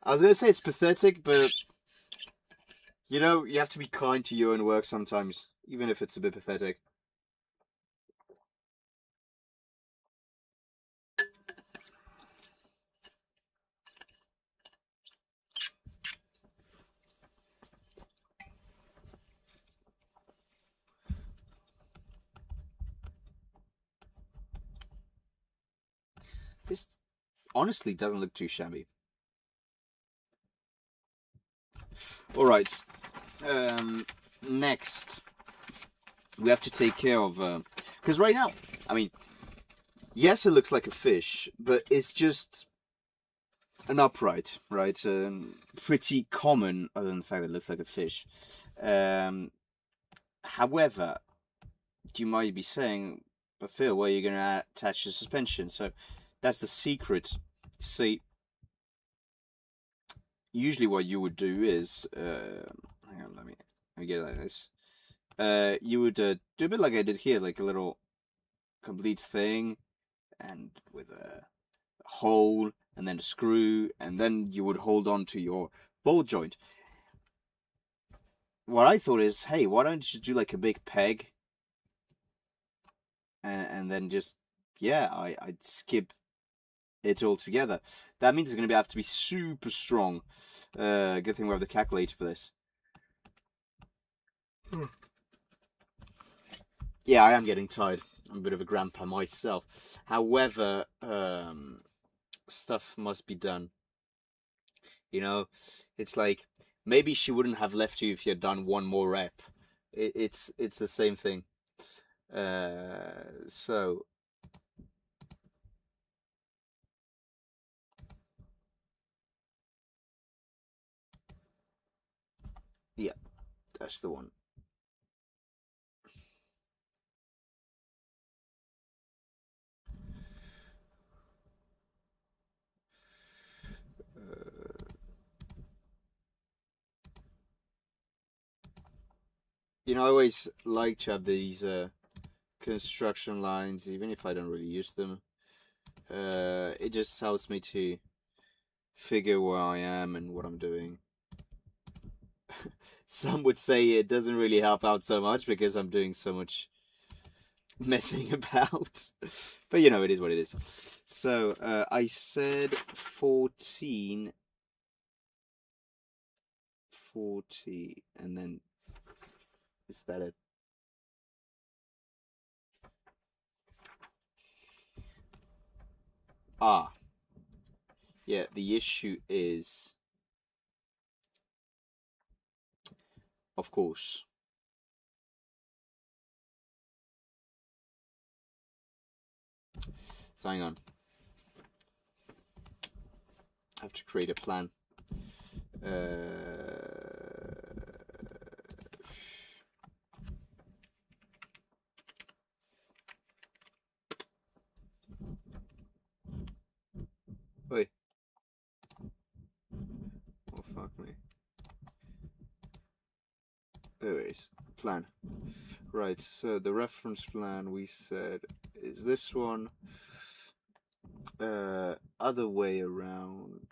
I was gonna say it's pathetic, but you know, you have to be kind to your own work sometimes, even if it's a bit pathetic. This honestly doesn't look too shabby. All right. Next, we have to take care of because right now, I mean, yes, it looks like a fish, but it's just an upright, right? Pretty common, other than the fact that it looks like a fish. However, you might be saying, but Phil, where are you going to attach the suspension? So that's the secret. See, usually what you would do is, hang on, let me get it like this. You would do a bit like I did here, like a little complete thing, and with a hole, and then a screw, and then you would hold on to your bolt joint. What I thought is, hey, why don't you do like a big peg, and then just, yeah, I'd skip it all together. That means it's going to have to be super strong. Good thing we have the calculator for this. Yeah, I am getting tired. I'm a bit of a grandpa myself. However, stuff must be done. You know, it's like, maybe she wouldn't have left you if you had done one more rep. It's the same thing. So yeah, that's the one. You know, I always like to have these construction lines, even if I don't really use them. It just helps me to figure where I am and what I'm doing. Some would say it doesn't really help out so much because I'm doing so much messing about. But you know, it is what it is. So I said 14, 40, and then is that it? Ah, yeah, the issue is, of course, so hang on. I have to create a plan. Wait. Oh, fuck me. There it is. Plan. Right, so the reference plan we said is this one. Other way around.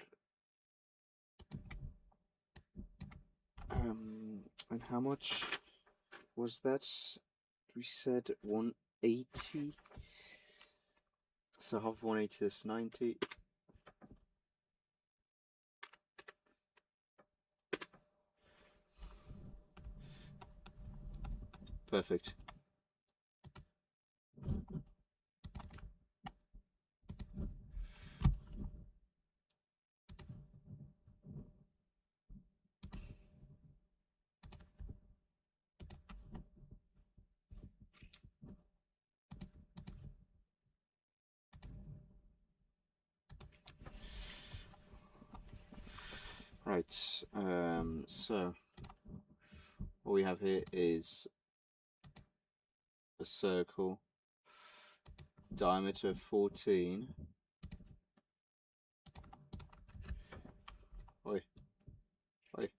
And how much was that? We said 180. So half of 180 is 90. Perfect. Right, so what we have here is a circle, diameter 14. Oi, oi.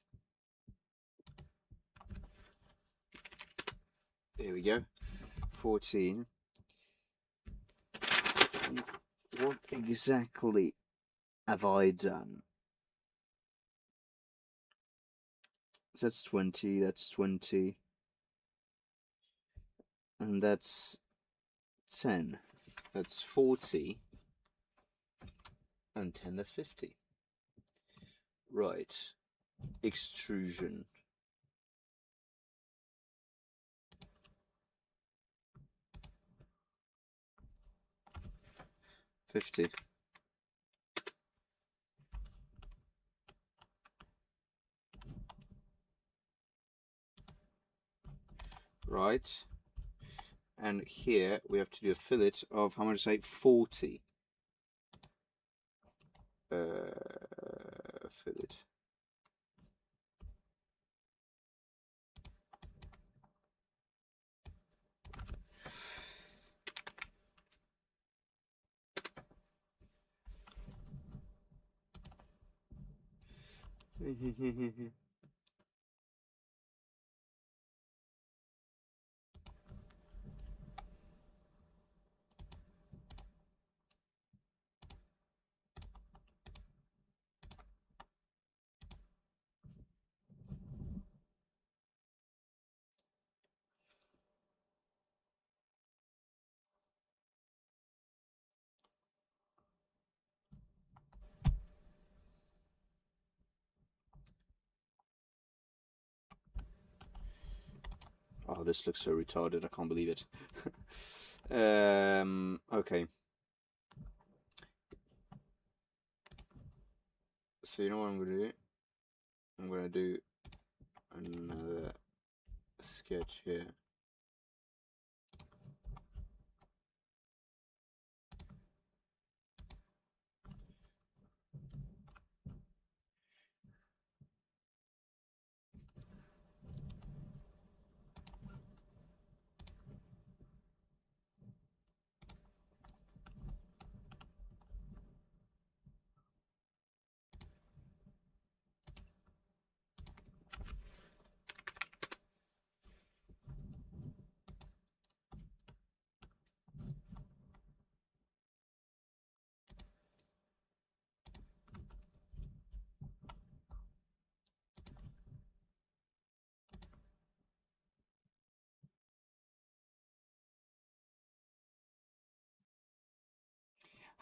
There we go, 14. And what exactly have I done? So that's 20, that's 20. And that's 10. That's 40. And 10, that's 50. Right. Extrusion. 50. right? And here we have to do a fillet of, how much, say, 40. Fillet. Oh, this looks so retarded, I can't believe it. Okay. So you know what I'm gonna do? I'm gonna do another sketch here.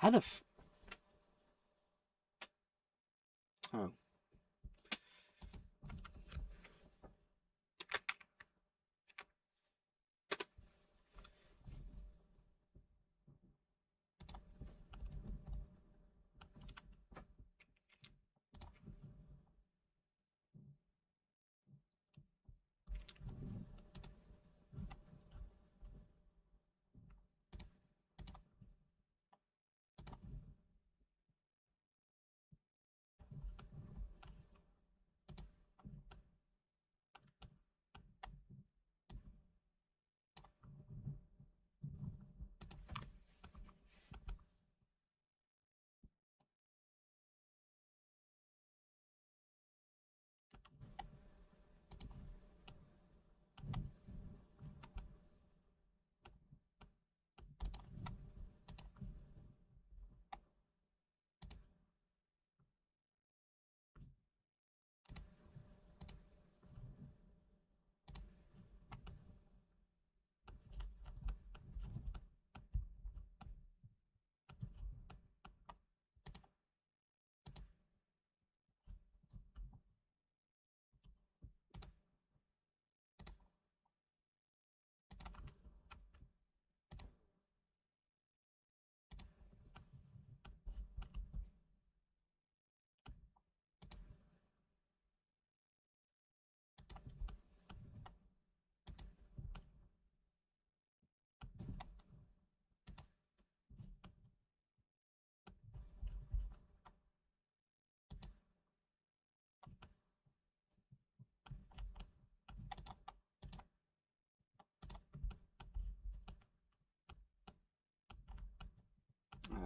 How the oh.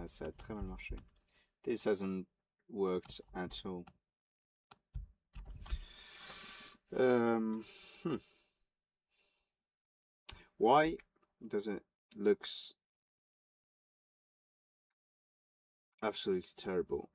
Ça a très mal marché. This hasn't worked at all. Hmm. Why does it looks absolutely terrible?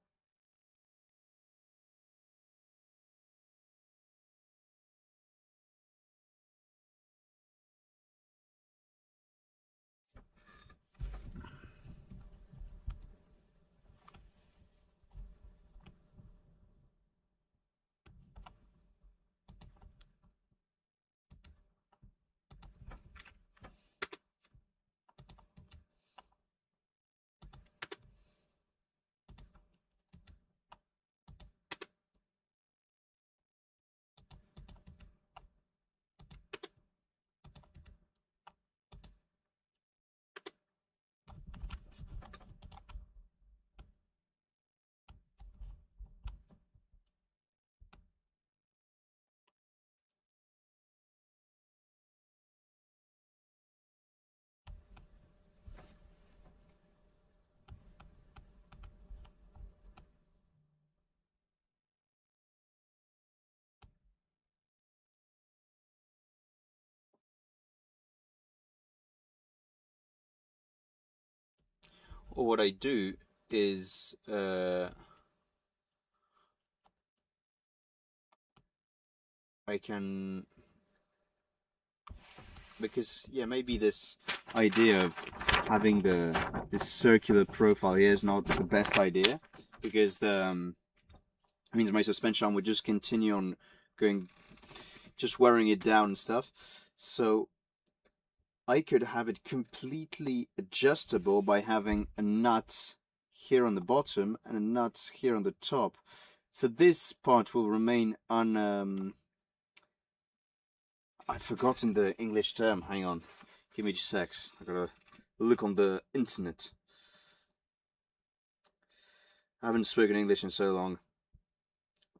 what I do is I can, because yeah, maybe this idea of having this circular profile here is not the best idea, because it means my suspension arm would just continue on going, just wearing it down and stuff. So I could have it completely adjustable by having a nut here on the bottom and a nut here on the top. So this part will remain on, I've forgotten the English term, hang on, give me 2 secs, I gotta look on the internet. I haven't spoken English in so long.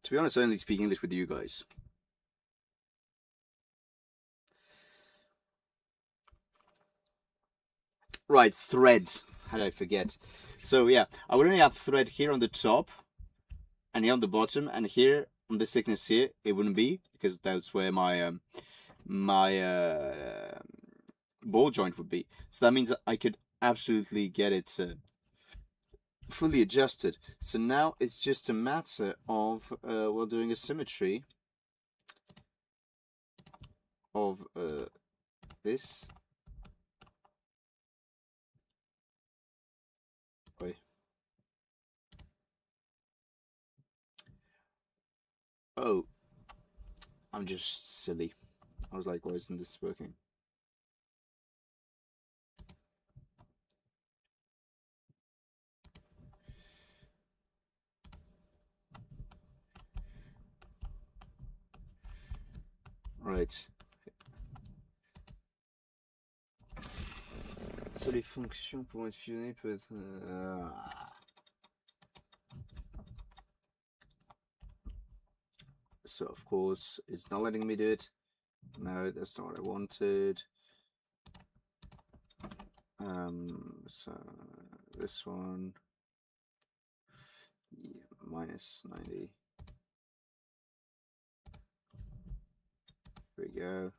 To be honest, I only speak English with you guys. Right, thread. How did I forget? So yeah, I would only have thread here on the top and here on the bottom, and here on this thickness here it wouldn't be, because that's where my ball joint would be. So that means that I could absolutely get it fully adjusted. So now it's just a matter of well, doing a symmetry of this. Wait. Oh, I'm just silly. I was like, why isn't this working? Right. So les fonctions pour être fusionnées peut être... So of course it's not letting me do it. No, that's not what I wanted. So this one, yeah, minus 90. Here we go.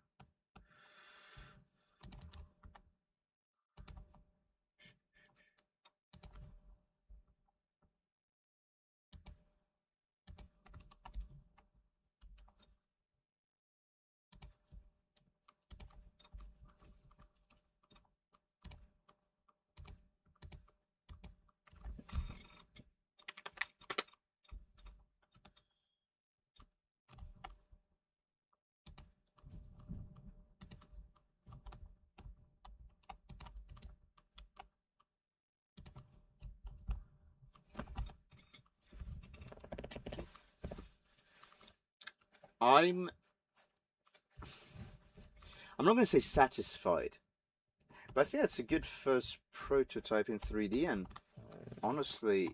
I'm not going to say satisfied, but I think that's a good first prototype in 3D, and honestly,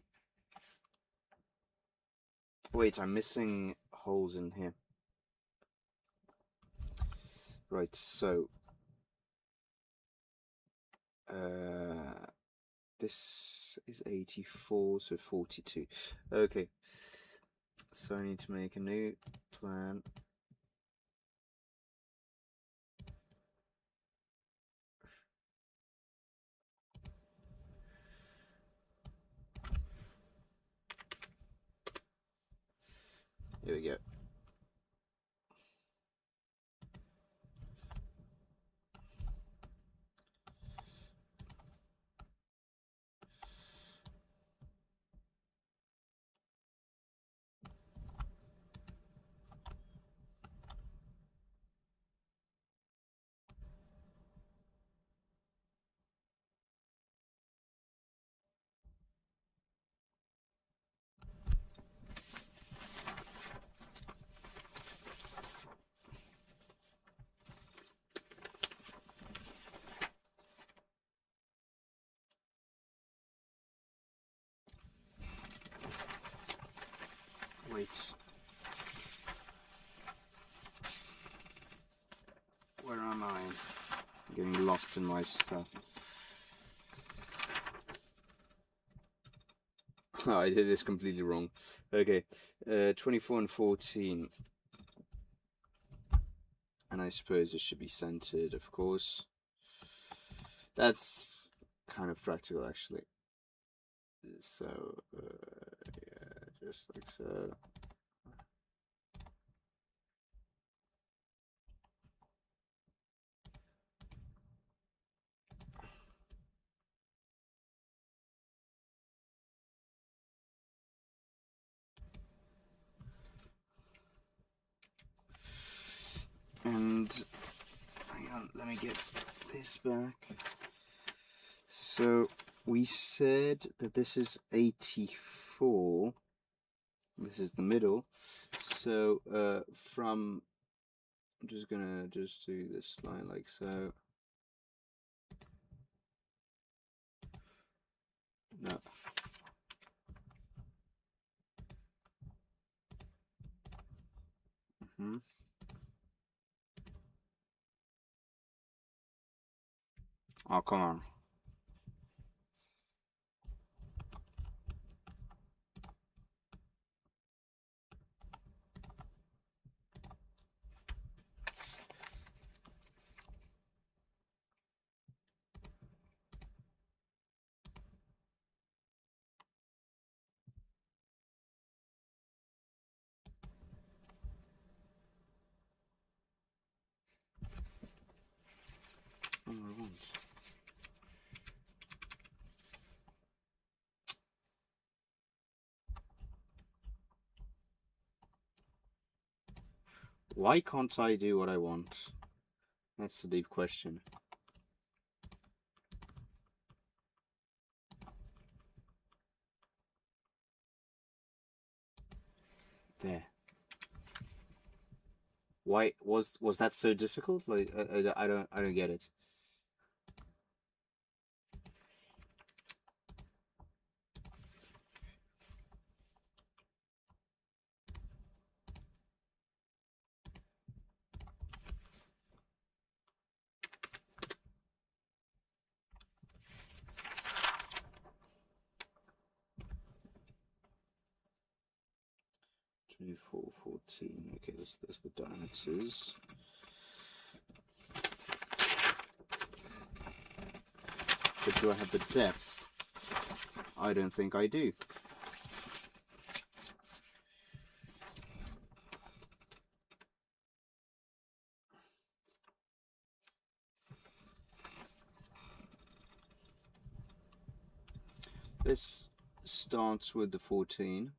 wait, I'm missing holes in here. Right, so this is 84, so 42. Okay, so I need to make a new plan. Here we go. Wait. Where am I? I'm getting lost in my stuff. Oh, I did this completely wrong. Okay, 24 and 14. And I suppose it should be centered, of course. That's kind of practical, actually. So yeah, just like so. And hang on, let me get this back. So we said that this is 84. This is the middle. So from, I'm just gonna do this line like so. No. Mm-hmm. Oh, come on. That's not what I want. Why can't I do what I want? That's the deep question. There. Why was that so difficult? Like I don't get it. Twenty-four, 14. Okay, that's the diameters. But do I have the depth? I don't think I do. This starts with the 14.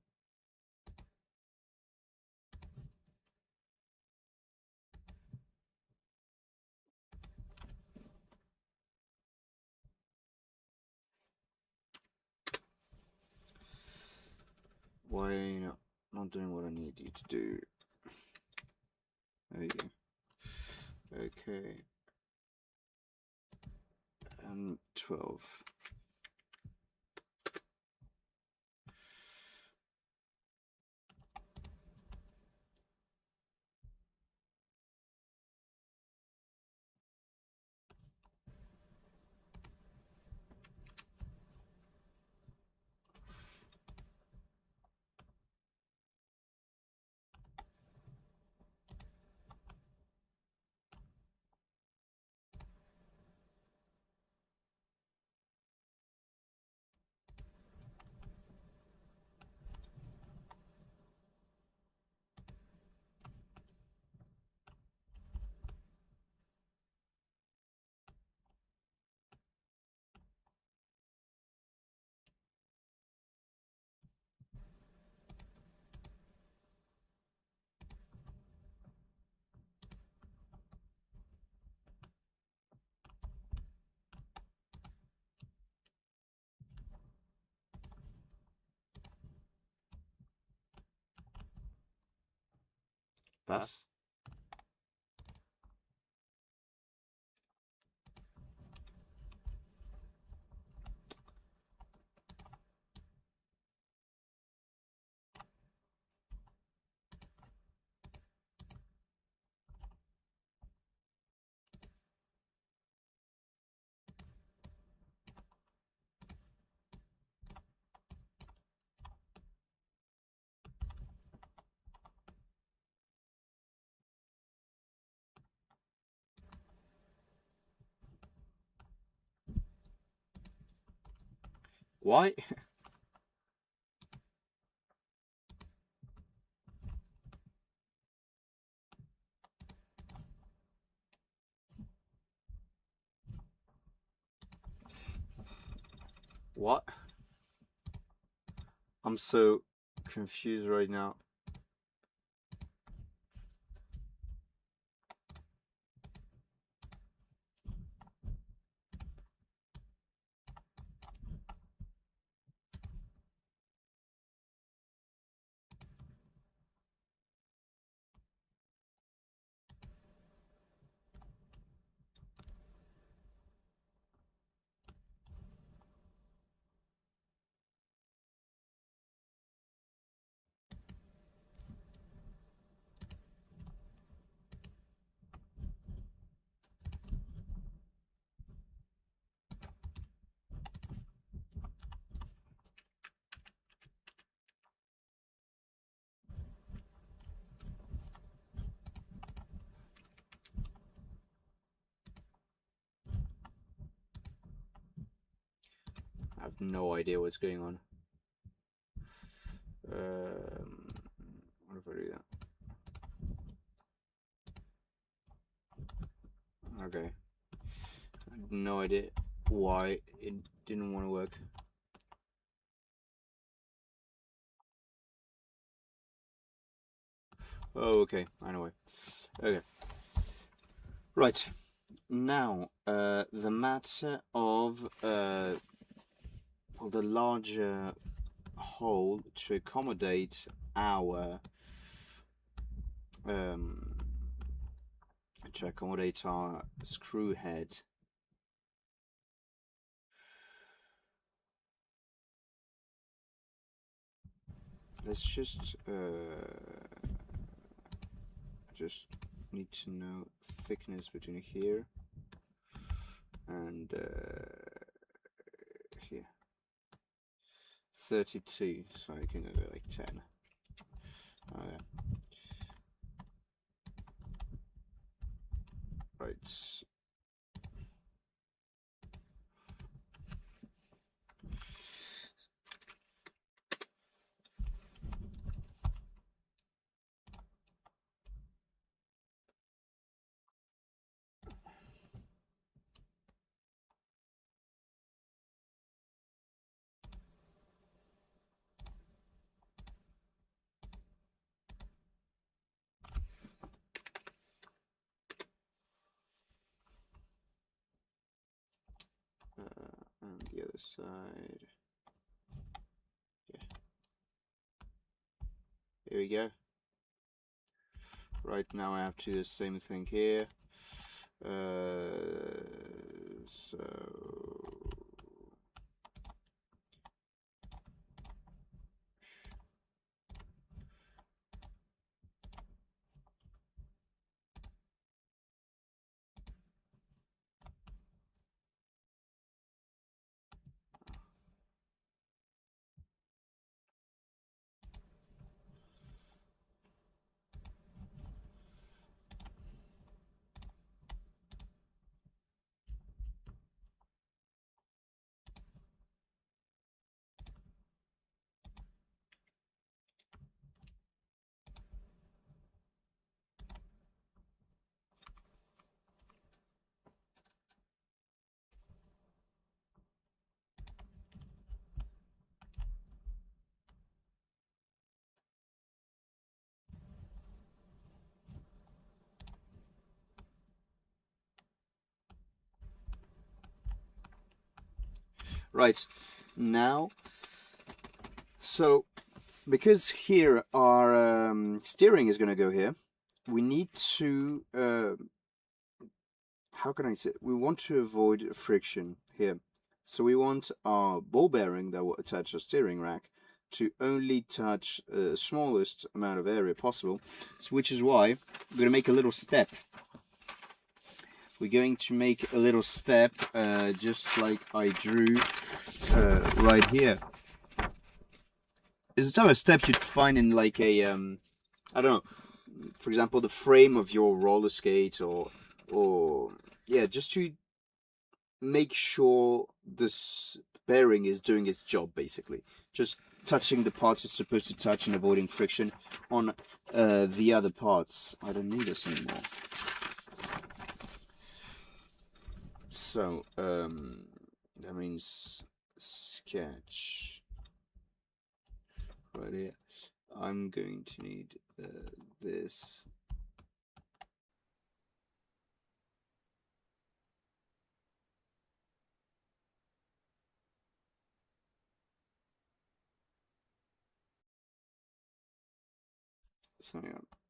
Why are you not doing what I need you to do? There you go. Okay. And 12. Was? Why? What? I'm so confused right now. I have no idea what's going on. What if I do that? Okay. I have no idea why it didn't want to work. Oh, okay. I know why. Okay. Right. Now, the matter of well, the larger hole to accommodate our screw head. Let's just need to know thickness between here and here. 32, so I can go like 10. Oh, yeah. Right. And the other side. Yeah. Here we go. Right, now I have to do the same thing here. So right now, so because here our steering is going to go here, we need to how can I say it? We want to avoid friction here, so we want our ball bearing that will attach our steering rack to only touch the smallest amount of area possible, so which is why we're going to make a little step. We're going to make a little step just like I drew right here. It's the type of step you'd find in like a I don't know, for example, the frame of your roller skate, or yeah, just to make sure this bearing is doing its job, basically. Just touching the parts it's supposed to touch and avoiding friction on the other parts. I don't need this anymore. So that means sketch right here. I'm going to need this. So hang on.